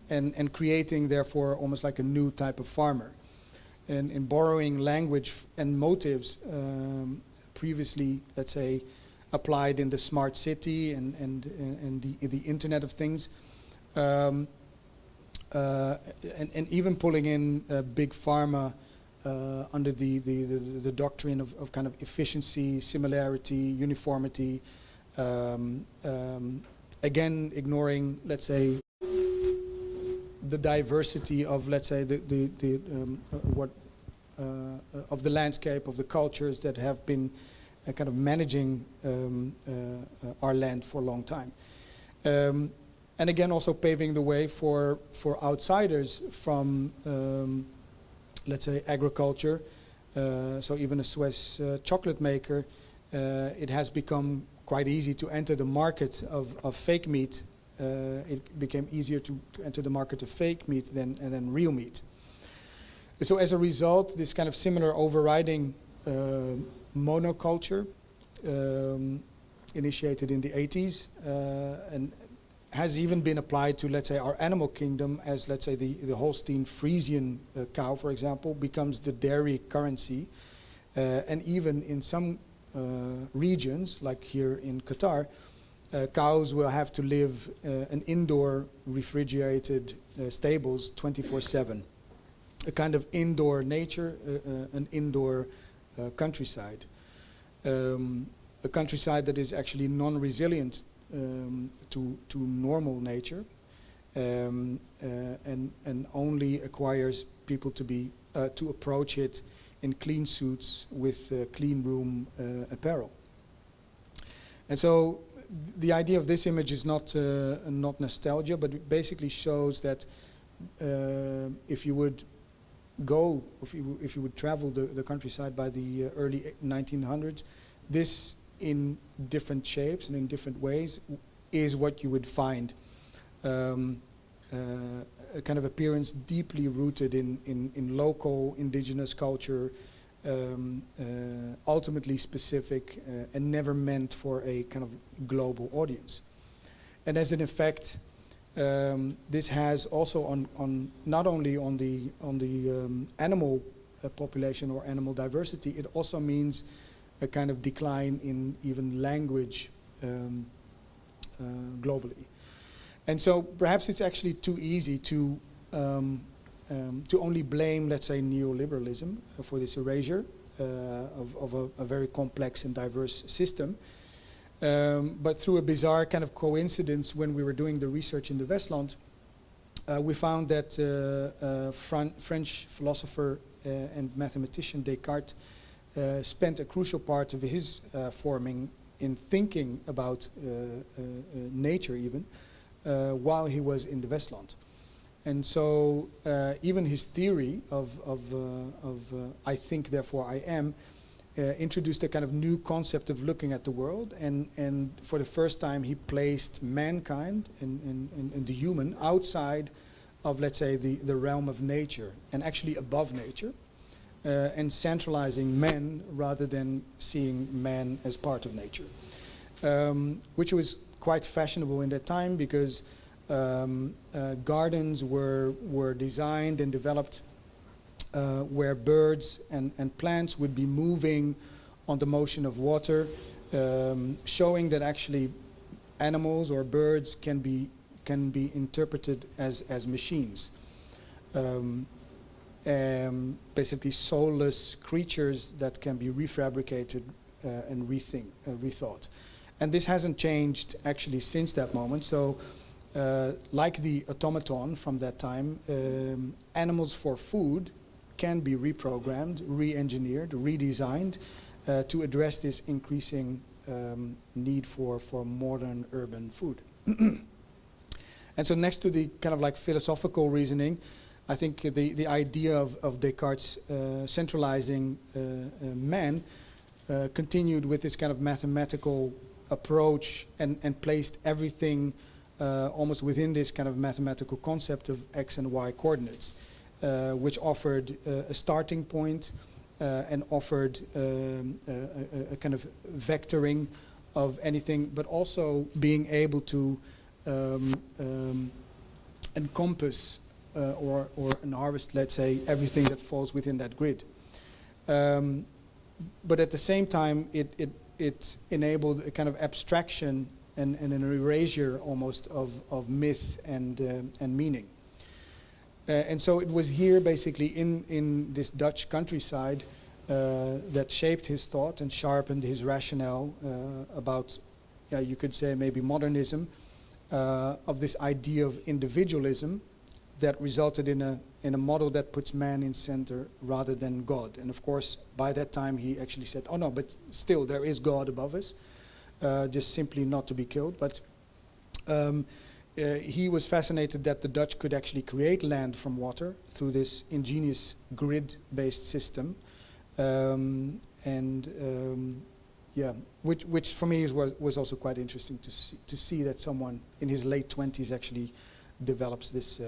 [SPEAKER 3] and creating, therefore, almost like a new type of farmer, and in borrowing language and motives previously, let's say, applied in the smart city and the Internet of Things, and even pulling in big pharma under the doctrine of kind of efficiency, similarity, uniformity. Again, ignoring, let's say, the diversity of, let's say, of the landscape, of the cultures that have been kind of managing our land for a long time. And again, also paving the way for outsiders from, let's say, agriculture. So even a Swiss chocolate maker, it has become quite easy to enter the market of fake meat. It became easier to enter the market of fake meat than real meat. So as a result, this kind of similar overriding monoculture initiated in the 80s and has even been applied to, let's say, our animal kingdom, as, let's say, the Holstein Friesian cow, for example, becomes the dairy currency. And even in some regions, like here in Qatar, cows will have to live in indoor refrigerated stables 24/7. A kind of indoor nature, an indoor countryside. A countryside that is actually non-resilient to normal nature, and only acquires people to approach it in clean suits with clean room apparel. And so the idea of this image is not nostalgia, but it basically shows that if you would travel the countryside by the early 1900s, this in different shapes and in different ways is what you would find. A kind of appearance deeply rooted in local indigenous culture, ultimately specific and never meant for a kind of global audience. And as an effect, this has also on not only on the animal population or animal diversity, it also means a kind of decline in even language globally. And so perhaps it's actually too easy to only blame, let's say, neoliberalism for this erasure of a very complex and diverse system. But through a bizarre kind of coincidence, when we were doing the research in the Westland, we found that French philosopher and mathematician Descartes spent a crucial part of his forming in thinking about nature even, while he was in the Westland. And so even his theory of I think, therefore I am, introduced a kind of new concept of looking at the world, and for the first time he placed mankind and the human outside of, let's say, the realm of nature, and actually above nature, and centralizing man rather than seeing man as part of nature, which was quite fashionable in that time, because gardens were designed and developed where birds and plants would be moving on the motion of water, showing that actually animals or birds can be interpreted as machines, basically soulless creatures that can be refabricated and rethought. And this hasn't changed actually since that moment. So like the automaton from that time, animals for food can be reprogrammed, re-engineered, redesigned to address this increasing need for modern urban food. And so next to the kind of like philosophical reasoning, I think the idea of Descartes centralizing man continued with this kind of mathematical approach and placed everything almost within this kind of mathematical concept of x and y coordinates, which offered a starting point and offered a kind of vectoring of anything, but also being able to encompass or harvest, let's say, everything that falls within that grid. But at the same time, it enabled a kind of abstraction and an erasure almost of myth and meaning. And so it was here basically in this Dutch countryside that shaped his thought and sharpened his rationale about, you could say maybe modernism, of this idea of individualism that resulted in a model that puts man in center rather than God. And of course, by that time he actually said, oh no, but still there is God above us, just simply not to be killed. But he was fascinated that the Dutch could actually create land from water through this ingenious grid-based system. Which for me was also quite interesting to see that someone in his late 20s actually develops this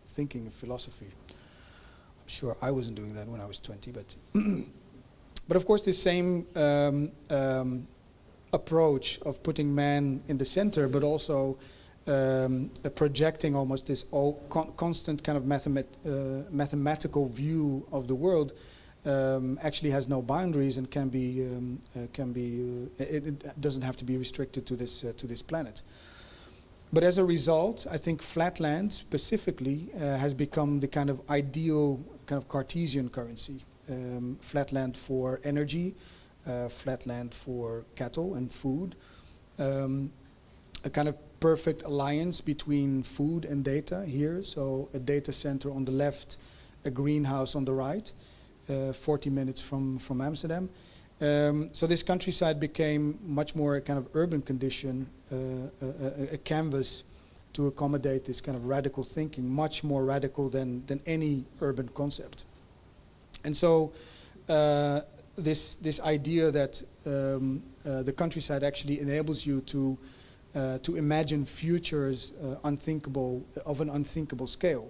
[SPEAKER 3] thinking of philosophy. I'm sure I wasn't doing that when I was 20, but but of course this same approach of putting man in the center, but also projecting almost this constant kind of mathematical view of the world, actually has no boundaries and it doesn't have to be restricted to this planet. But as a result, I think flatland specifically has become the kind of ideal kind of Cartesian currency. Flatland for energy, flatland for cattle and food, a kind of perfect alliance between food and data here. So a data center on the left, a greenhouse on the right, 40 minutes from Amsterdam. So this countryside became much more a kind of urban condition, a canvas to accommodate this kind of radical thinking, much more radical than any urban concept. And so this idea that the countryside actually enables you to imagine futures unthinkable, of an unthinkable scale,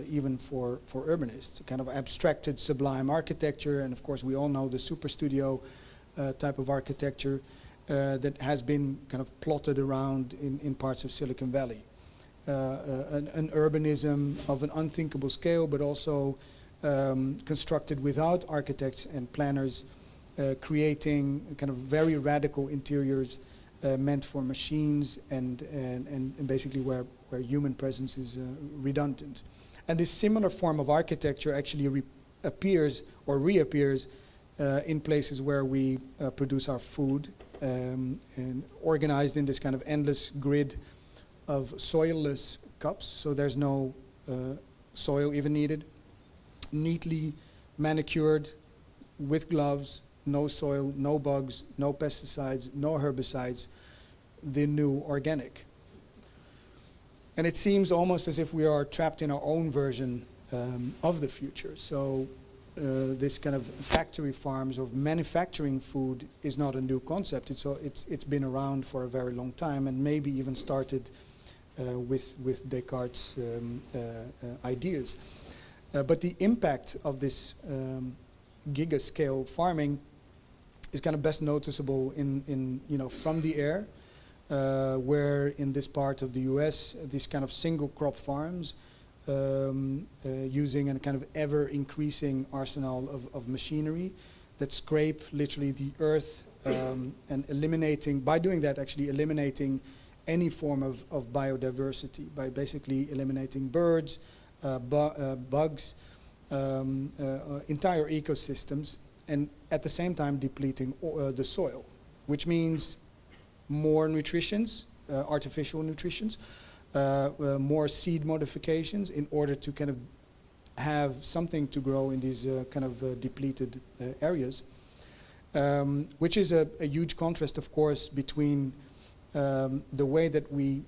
[SPEAKER 3] even for urbanists, a kind of abstracted sublime architecture. And of course we all know the super studio type of architecture that has been kind of plotted around in parts of Silicon Valley. An urbanism of an unthinkable scale, but also constructed without architects and planners, creating kind of very radical interiors meant for machines and basically where human presence is redundant. And this similar form of architecture actually appears or reappears in places where we produce our food, and organized in this kind of endless grid of soilless cups, so there's no soil even needed, neatly manicured with gloves, no soil, no bugs, no pesticides, no herbicides, the new organic. And it seems almost as if we are trapped in our own version of the future. So this kind of factory farms of manufacturing food is not a new concept. It's been around for a very long time, and maybe even started with Descartes' ideas. But the impact of this giga-scale farming is kind of best noticeable in from the air, where in this part of the US, these kind of single crop farms using a kind of ever increasing arsenal of machinery that scrape literally the earth and eliminating, by doing that actually eliminating any form of biodiversity, by basically eliminating birds, bugs, entire ecosystems, and at the same time depleting the soil, which means more nutritions, artificial nutritions, more seed modifications in order to kind of have something to grow in these kind of depleted areas, which is a huge contrast, of course, between the way that we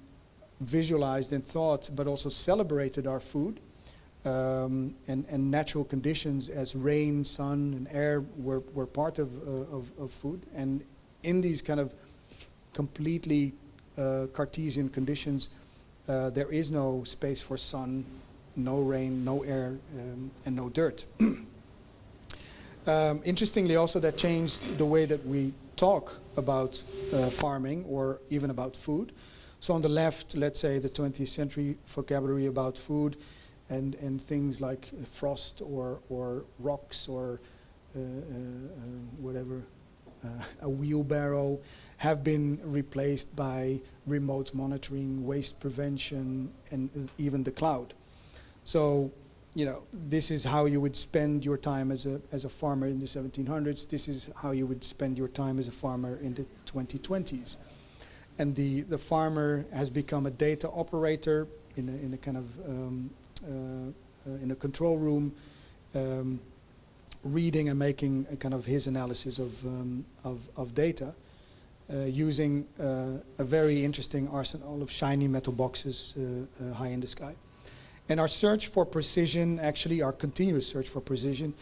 [SPEAKER 3] visualized and thought, but also celebrated our food, and natural conditions as rain, sun, and air were part of food. And in these kind of completely Cartesian conditions, there is no space for sun, no rain, no air, and no dirt. Interestingly also, that changed the way that we talk about farming or even about food. So on the left, let's say the 20th century vocabulary about food and things like frost or rocks or whatever, a wheelbarrow, have been replaced by remote monitoring, waste prevention, and even the cloud. So, this is how you would spend your time as a farmer in the 1700s. This is how you would spend your time as a farmer in the 2020s. And the farmer has become a data operator in a kind of in a control room, reading and making a kind of his analysis of data, using a very interesting arsenal of shiny metal boxes high in the sky. And our search for precision, actually our continuous search for precision,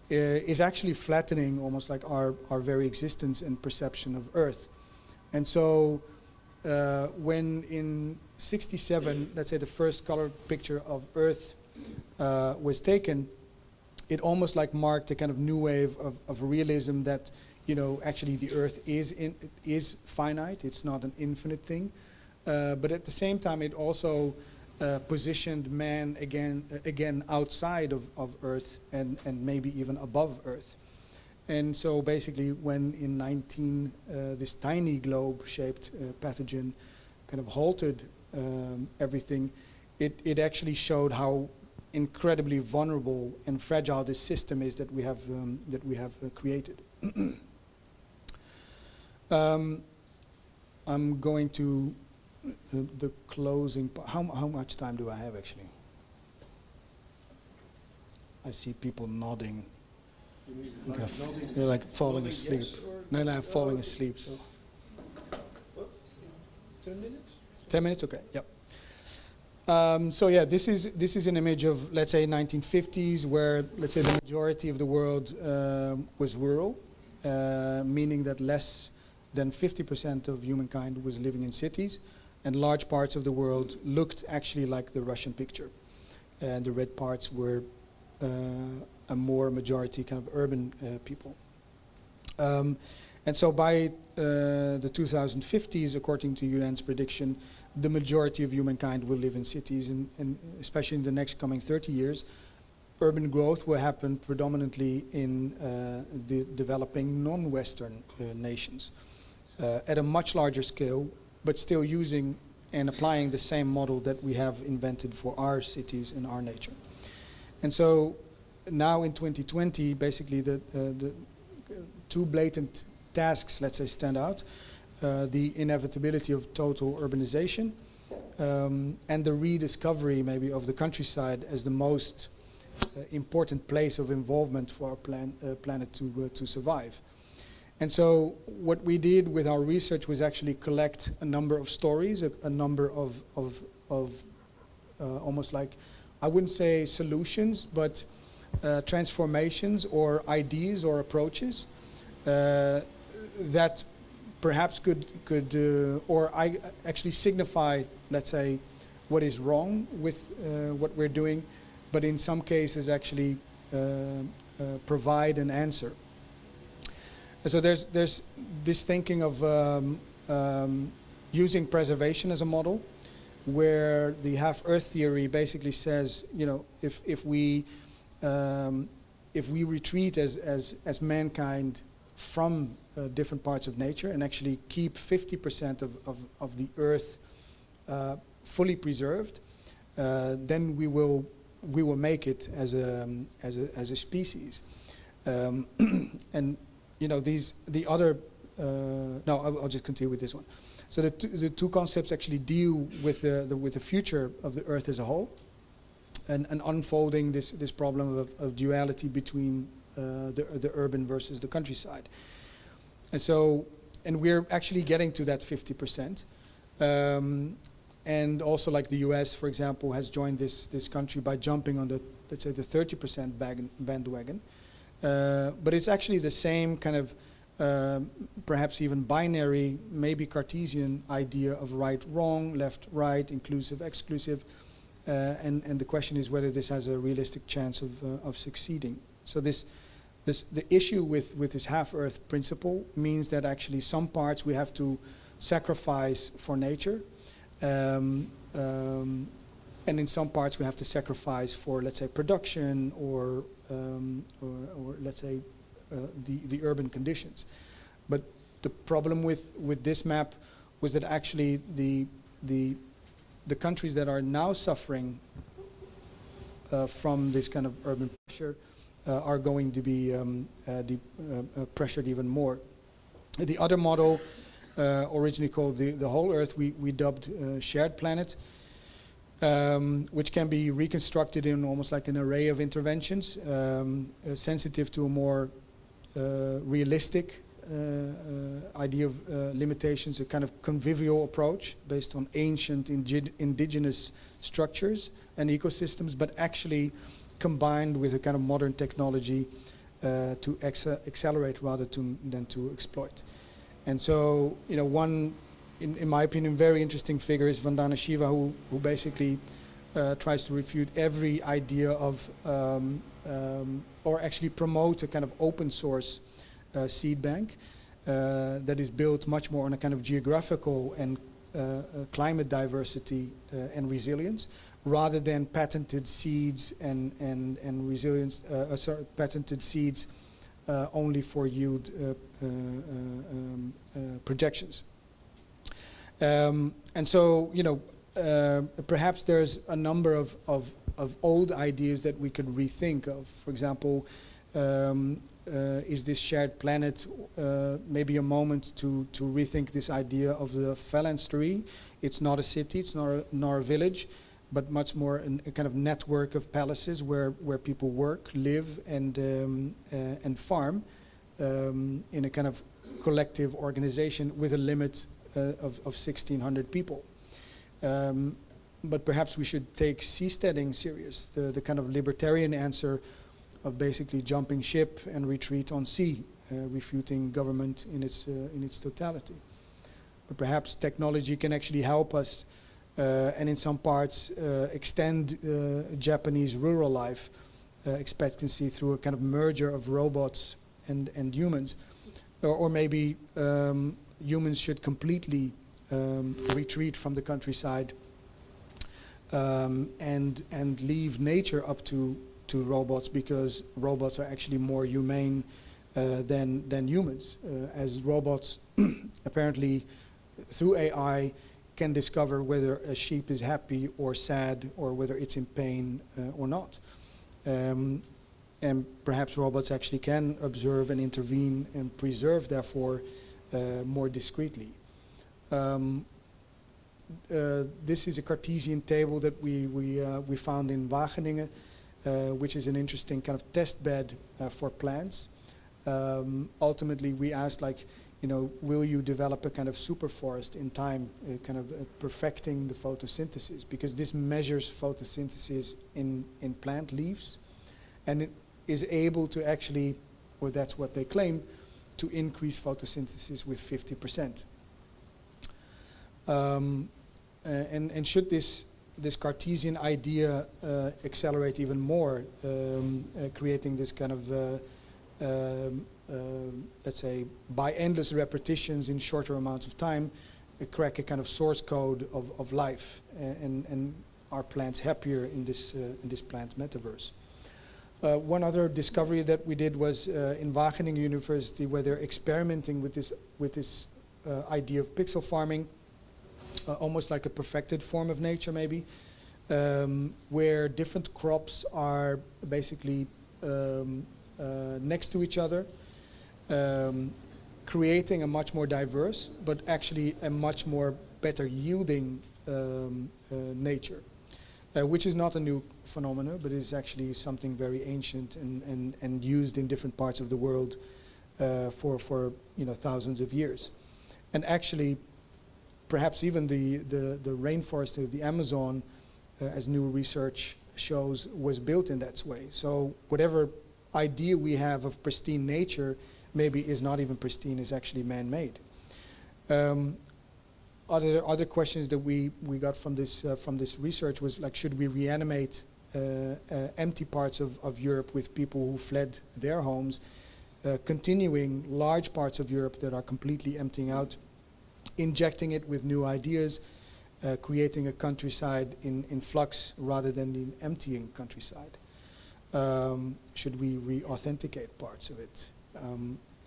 [SPEAKER 3] is actually flattening almost like our very existence and perception of Earth. And so when in '67, let's say the first color picture of Earth was taken, it almost like marked a kind of new wave of realism that actually the Earth is finite. It's not an infinite thing. But at the same time, it also positioned man again outside of Earth and maybe even above Earth. And so basically when in this tiny globe-shaped pathogen kind of halted everything, it actually showed how incredibly vulnerable and fragile this system is that we have created. I'm going to the closing part. How much time do I have actually? I see people nodding. They're like falling asleep.
[SPEAKER 2] Yes,
[SPEAKER 3] No, I'm falling asleep. So.
[SPEAKER 2] What? 10 minutes?
[SPEAKER 3] 10 minutes, okay. Yep. So yeah, this is an image of, let's say, 1950s, where, let's say, the majority of the world was rural, meaning that less than 50% of humankind was living in cities, and large parts of the world looked actually like the Russian picture, and the red parts were a more majority kind of urban people. And so by the 2050s, according to UN's prediction, the majority of humankind will live in cities, and especially in the next coming 30 years, urban growth will happen predominantly in the developing non-Western nations at a much larger scale, but still using and applying the same model that we have invented for our cities and our nature. And so now in 2020, basically the two blatant tasks, let's say, stand out. The inevitability of total urbanization and the rediscovery maybe of the countryside as the most important place of involvement for our planet to survive. And so what we did with our research was actually collect a number of stories, a number of almost like, I wouldn't say solutions, but transformations or ideas or approaches that perhaps could or I actually signify, let's say, what is wrong with what we're doing, but in some cases actually provide an answer. And so there's this thinking of using preservation as a model, where the half-Earth theory basically says, if we retreat as mankind from different parts of nature and actually keep 50% of the Earth fully preserved, then we will make it as a species. And the other I'll just continue with this one. So the two concepts actually deal with the future of the Earth as a whole, and unfolding this problem of duality between the urban versus the countryside. And we're actually getting to that 50%. And also, like the US, for example, has joined this country by jumping on the, let's say, the 30% bandwagon. But it's actually the same kind of perhaps even binary, maybe Cartesian idea of right, wrong, left, right, inclusive, exclusive. And the question is whether this has a realistic chance of succeeding. So the issue with this half-Earth principle means that actually some parts we have to sacrifice for nature, and in some parts we have to sacrifice for, let's say, production or let's say the urban conditions. But the problem with this map was that actually the countries that are now suffering from this kind of urban pressure are going to be pressured even more. The other model, originally called the whole Earth, we dubbed shared planet, which can be reconstructed in almost like an array of interventions, sensitive to a more realistic idea of limitations, a kind of convivial approach based on ancient indigenous structures and ecosystems, but actually combined with a kind of modern technology to accelerate rather than to exploit. And so, one, in my opinion, very interesting figure is Vandana Shiva, who basically tries to refute every idea of, or actually promote a kind of open source seed bank that is built much more on a kind of geographical and climate diversity and resilience, rather than patented seeds and resilience, patented seeds only for yield projections. And so, you know, perhaps there's a number of old ideas that we could rethink of. For example, is this shared planet maybe a moment to rethink this idea of the phalanstery? It's not a city, it's not a village, but much more a kind of network of palaces where people work, live, and farm in a kind of collective organization with a limit of 1,600 people. But perhaps we should take seasteading serious, the kind of libertarian answer of basically jumping ship and retreat on sea, refuting government in its totality. But perhaps technology can actually help us and in some parts extend Japanese rural life expectancy through a kind of merger of robots and humans. Or maybe humans should completely retreat from the countryside and leave nature up to robots, because robots are actually more humane than humans, as robots apparently through AI can discover whether a sheep is happy or sad, or whether it's in pain or not. And perhaps robots actually can observe and intervene and preserve, therefore, more discreetly. This is a Cartesian table that we found in Wageningen, which is an interesting kind of test bed for plants. Ultimately, we asked, like, you know, will you develop a kind of super forest in time, kind of perfecting the photosynthesis? Because this measures photosynthesis in plant leaves, and it is able to actually, or that's what they claim, to increase photosynthesis with 50%. And should this Cartesian idea accelerate even more, creating this kind of let's say, by endless repetitions in shorter amounts of time, crack a kind of source code of life, and are plants happier in this plant metaverse? One other discovery that we did was in Wageningen University, where they're experimenting with this idea of pixel farming, almost like a perfected form of nature, maybe, where different crops are basically next to each other, creating a much more diverse, but actually a much more better yielding nature, which is not a new phenomenon, but is actually something very ancient and used in different parts of the world for thousands of years. And actually, perhaps even the rainforest of the Amazon, as new research shows, was built in that way. So whatever idea we have of pristine nature maybe is not even pristine, is actually man-made. Other questions that we got from this research was, like, should we reanimate empty parts of Europe with people who fled their homes, continuing large parts of Europe that are completely emptying out, injecting it with new ideas, creating a countryside in flux rather than an emptying countryside? Should we re-authenticate parts of it?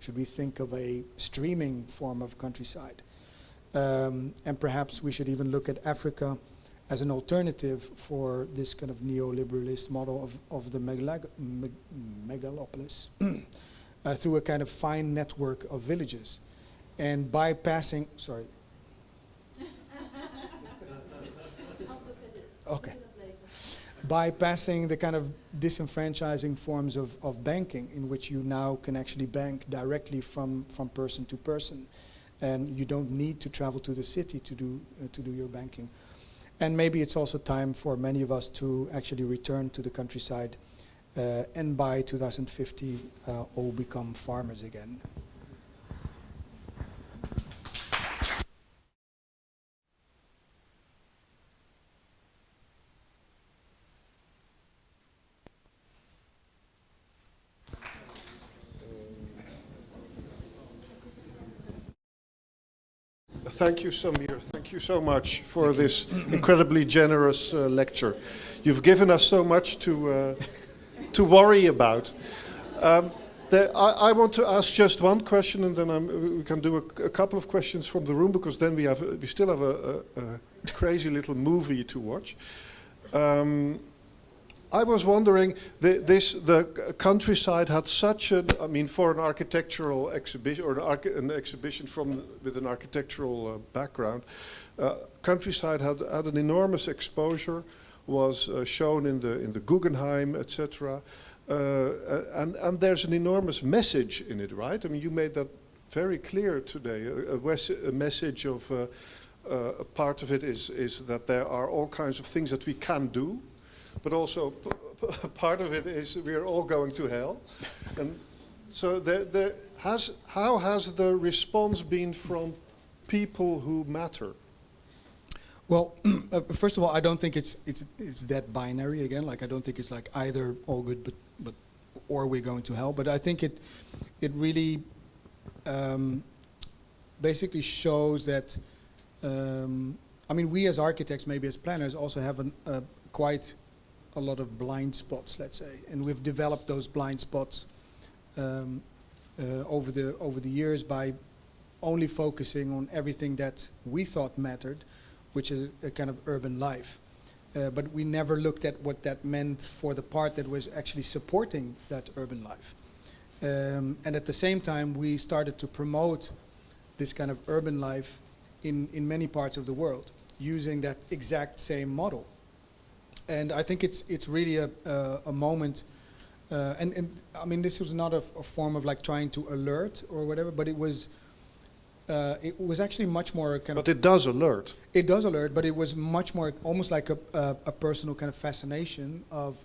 [SPEAKER 3] Should we think of a streaming form of countryside? And perhaps we should even look at Africa as an alternative for this kind of neoliberalist model of the megalopolis through a kind of fine network of villages. And bypassing, sorry. Okay. Bypassing the kind of disenfranchising forms of banking, in which you now can actually bank directly from person to person, and you don't need to travel to the city to do your banking. And maybe it's also time for many of us to actually return to the countryside, and by 2050 all become farmers again.
[SPEAKER 2] Thank you, Samir. Thank you so much for this incredibly generous lecture. You've given us so much to worry about. I want to ask just one question, and then we can do a couple of questions from the room, because then we still have a crazy little movie to watch. I was wondering, the countryside had such a, I mean, for an architectural exhibition, or an exhibition with an architectural background, countryside had an enormous exposure, was shown in the Guggenheim, etc. And there's an enormous message in it, right? I mean, you made that very clear today. A message of a part of it is that there are all kinds of things that we can do, but also part of it is we are all going to hell. And so how has the response been from people who matter?
[SPEAKER 3] Well, first of all, I don't think it's that binary again. Like, I don't think it's like either all good, but or we're going to hell. But I think it really basically shows that. I mean, we as architects, maybe as planners, also have quite a lot of blind spots, let's say, and we've developed those blind spots over the years by only focusing on everything that we thought mattered, which is a kind of urban life. But we never looked at what that meant for the part that was actually supporting that urban life. And at the same time, we started to promote this kind of urban life in many parts of the world, using that exact same model. And I think it's really a moment, and I mean, this was not a form of like trying to alert or whatever, but it was actually much more kind of.
[SPEAKER 2] But it does alert.
[SPEAKER 3] It does alert, but it was much more almost like a personal kind of fascination of,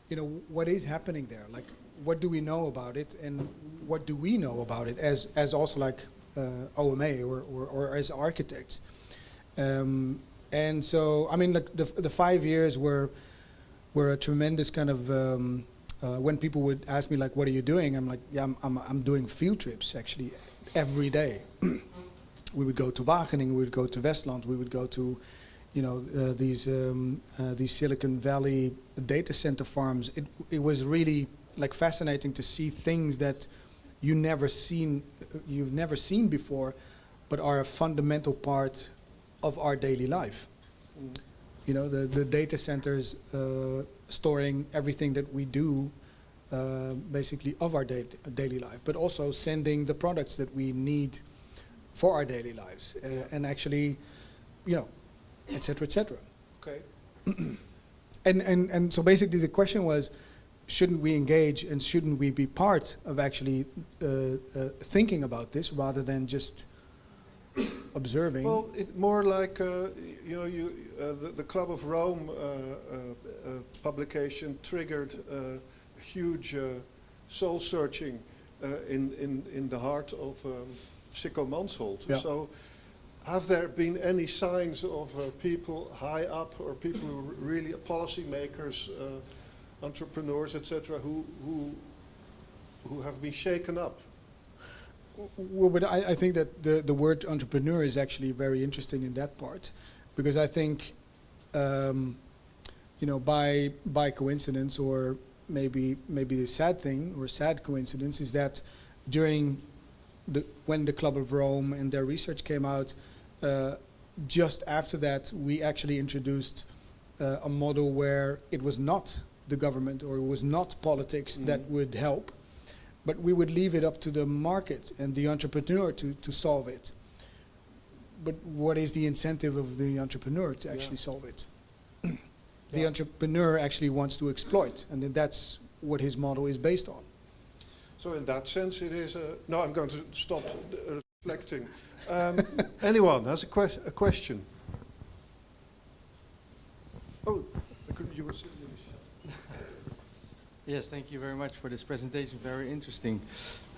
[SPEAKER 3] you know, what is happening there? Like, what do we know about it, and what do we know about it as also like OMA or as architects? And so, I mean, the 5 years were a tremendous kind of. When people would ask me like, "What are you doing?" I'm like, "Yeah, I'm doing field trips actually every day." We would go to Wageningen, we would go to Westland, we would go to, you know, these Silicon Valley data center farms. It was really like fascinating to see things that you've never seen before, but are a fundamental part of our daily life. Mm. You know, the data centers storing everything that we do, basically of our daily life, but also sending the products that we need for our daily lives, and actually, you know, et cetera, et cetera.
[SPEAKER 2] Okay.
[SPEAKER 3] And so basically the question was, shouldn't we engage and shouldn't we be part of actually thinking about this rather than just observing?
[SPEAKER 2] Well, more like, you know, the Club of Rome publication triggered huge soul-searching in the heart of Sicko Mansholt. Yeah. So have there been any signs of people high up, or people who really, policymakers, entrepreneurs, etc., who have been shaken up?
[SPEAKER 3] Well, but I think that the word entrepreneur is actually very interesting in that part, because I think, you know, by coincidence, or maybe the sad thing or sad coincidence is that when the Club of Rome and their research came out, just after that we actually introduced a model where it was not the government or it was not politics that would help, but we would leave it up to the market and the entrepreneur to solve it. But what is the incentive of the entrepreneur to actually solve it? The entrepreneur actually wants to exploit, and that's what his model is based on.
[SPEAKER 2] So in that sense, it is a... No, I'm going to stop reflecting. Anyone has a question? Oh, you were saying...
[SPEAKER 4] Yes, thank you very much for this presentation, very interesting.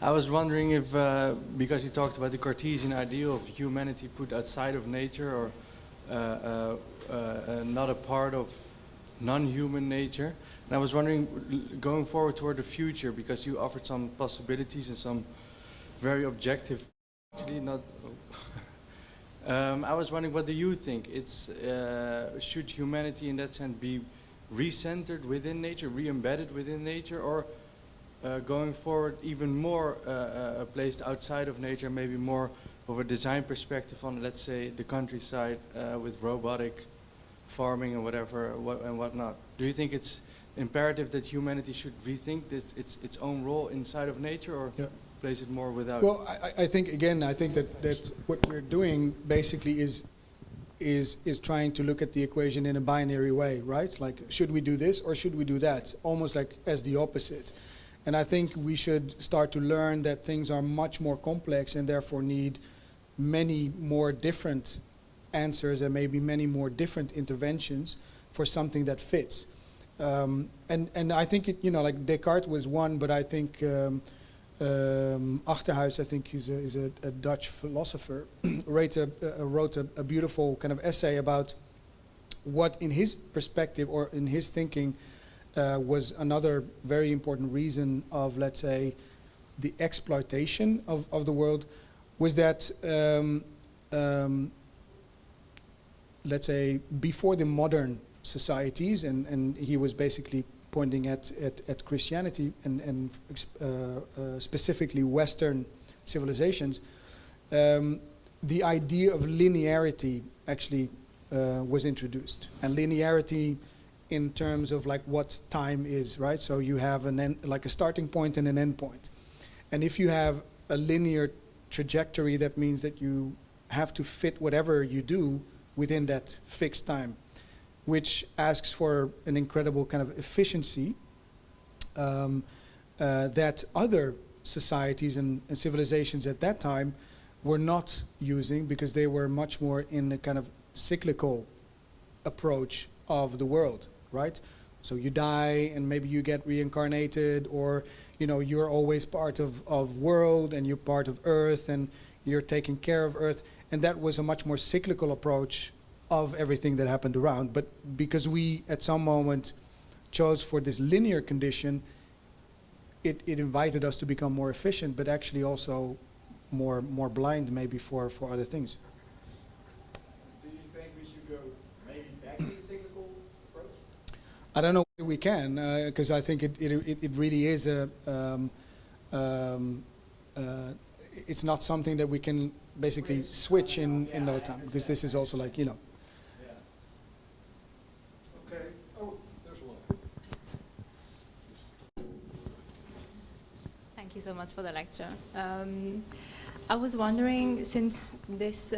[SPEAKER 4] I was wondering if, because you talked about the Cartesian ideal of humanity put outside of nature, or not a part of non-human nature, and I was wondering, going forward toward the future, because you offered some possibilities and some very objective, actually not, I was wondering, what do you think? Should humanity in that sense be recentered within nature, re-embedded within nature, or going forward even more placed outside of nature, maybe more of a design perspective on, let's say, the countryside with robotic farming and whatever and whatnot? Do you think it's imperative that humanity should rethink its own role inside of nature, or place it more without?
[SPEAKER 3] Well, I think again, I think that what we're doing basically is trying to look at the equation in a binary way, right? Like, should we do this or should we do that? Almost like as the opposite. And I think we should start to learn that things are much more complex and therefore need many more different answers and maybe many more different interventions for something that fits. And I think like Descartes was one, but I think Achterhuis, I think he's a Dutch philosopher, wrote a beautiful kind of essay about what, in his perspective or in his thinking, was another very important reason of, let's say, the exploitation of the world, was that, let's say, before the modern societies, and he was basically pointing at Christianity and specifically Western civilizations, the idea of linearity actually was introduced. And linearity in terms of like what time is, right? So you have like a starting point and an end point. And if you have a linear trajectory, that means that you have to fit whatever you do within that fixed time, which asks for an incredible kind of efficiency that other societies and civilizations at that time were not using, because they were much more in a kind of cyclical approach of the world, right? So you die and maybe you get reincarnated, or you're always part of world and you're part of earth and you're taking care of earth. And that was a much more cyclical approach of everything that happened around. But because we at some moment chose for this linear condition, it invited us to become more efficient, but actually also more blind maybe for other things.
[SPEAKER 5] Do you think we should go maybe back to the cyclical approach?
[SPEAKER 3] I don't know if we can, because I think it really is it's not something that we can basically switch in no time, because this is also like,
[SPEAKER 2] Okay. Oh, there's one.
[SPEAKER 6] Thank you so much for the lecture. I was wondering, since this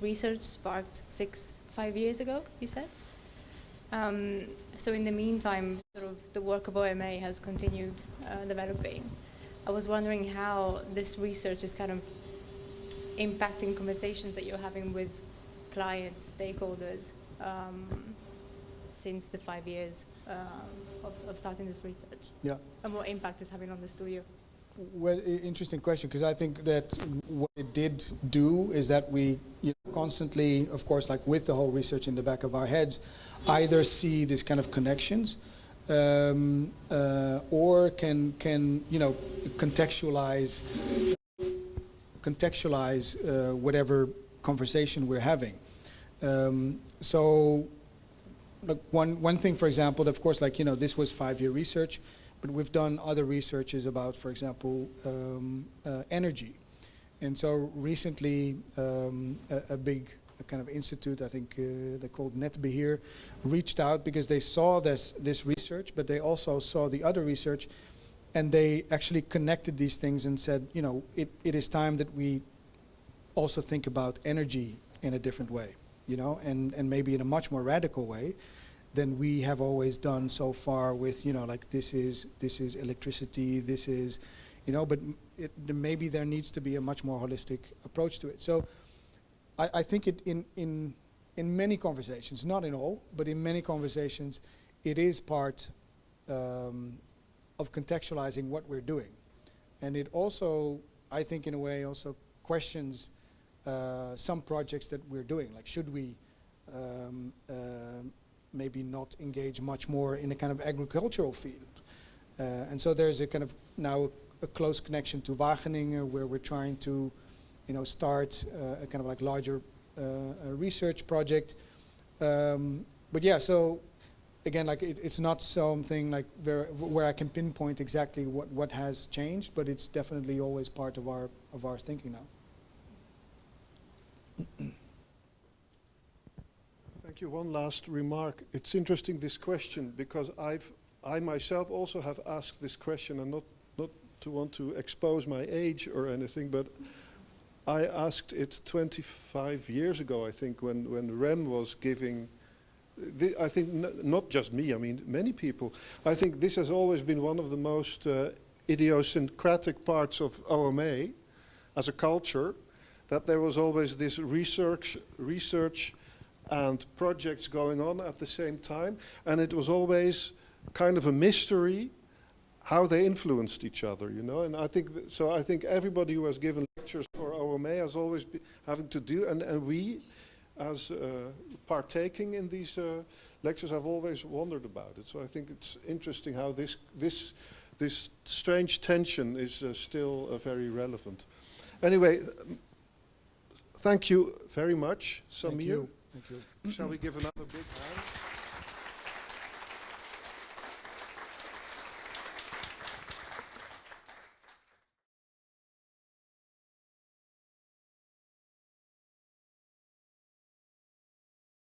[SPEAKER 6] research sparked 5 years ago, you said? So in the meantime, sort of the work of OMA has continued developing. I was wondering how this research is kind of impacting conversations that you're having with clients, stakeholders, since the 5 years of starting this research.
[SPEAKER 3] Yeah.
[SPEAKER 6] And what impact is having on the studio?
[SPEAKER 3] Well, interesting question, because I think that what it did do is that we constantly, of course, like with the whole research in the back of our heads, either see these kind of connections or can contextualize whatever conversation we're having. So like one thing, for example, of course, like, this was 5-year research, but we've done other researches about, for example, energy. And so recently, a big kind of institute, I think they're called Netbeheer, reached out because they saw this research, but they also saw the other research, and they actually connected these things and said, it is time that we also think about energy in a different way, and maybe in a much more radical way than we have always done so far with, like this is electricity, this is, but maybe there needs to be a much more holistic approach to it. So I think in many conversations, not in all, but in many conversations, it is part of contextualizing what we're doing. And it also, I think in a way, also questions some projects that we're doing. Like, should we maybe not engage much more in a kind of agricultural field? And so there's a kind of now a close connection to Wageningen, where we're trying to, start a kind of like larger a research project. But yeah, so again, like it's not something like where I can pinpoint exactly what has changed, but it's definitely always part of our thinking now.
[SPEAKER 2] Thank you. One last remark. It's interesting, this question, because I myself also have asked this question, and not to want to expose my age or anything, but I asked it 25 years ago, I think, when Rem was giving, I think not just me, I mean many people. I think this has always been one of the most idiosyncratic parts of OMA as a culture, that there was always this research and projects going on at the same time, and it was always kind of a mystery how they influenced each other, you know. And I think so. I think everybody who has given lectures for OMA has always been having to do, and we, as partaking in these lectures, have always wondered about it. So I think it's interesting how this strange tension is still very relevant. Anyway, thank you very much, Samir.
[SPEAKER 3] Thank you. Thank you.
[SPEAKER 2] Shall we give another big hand?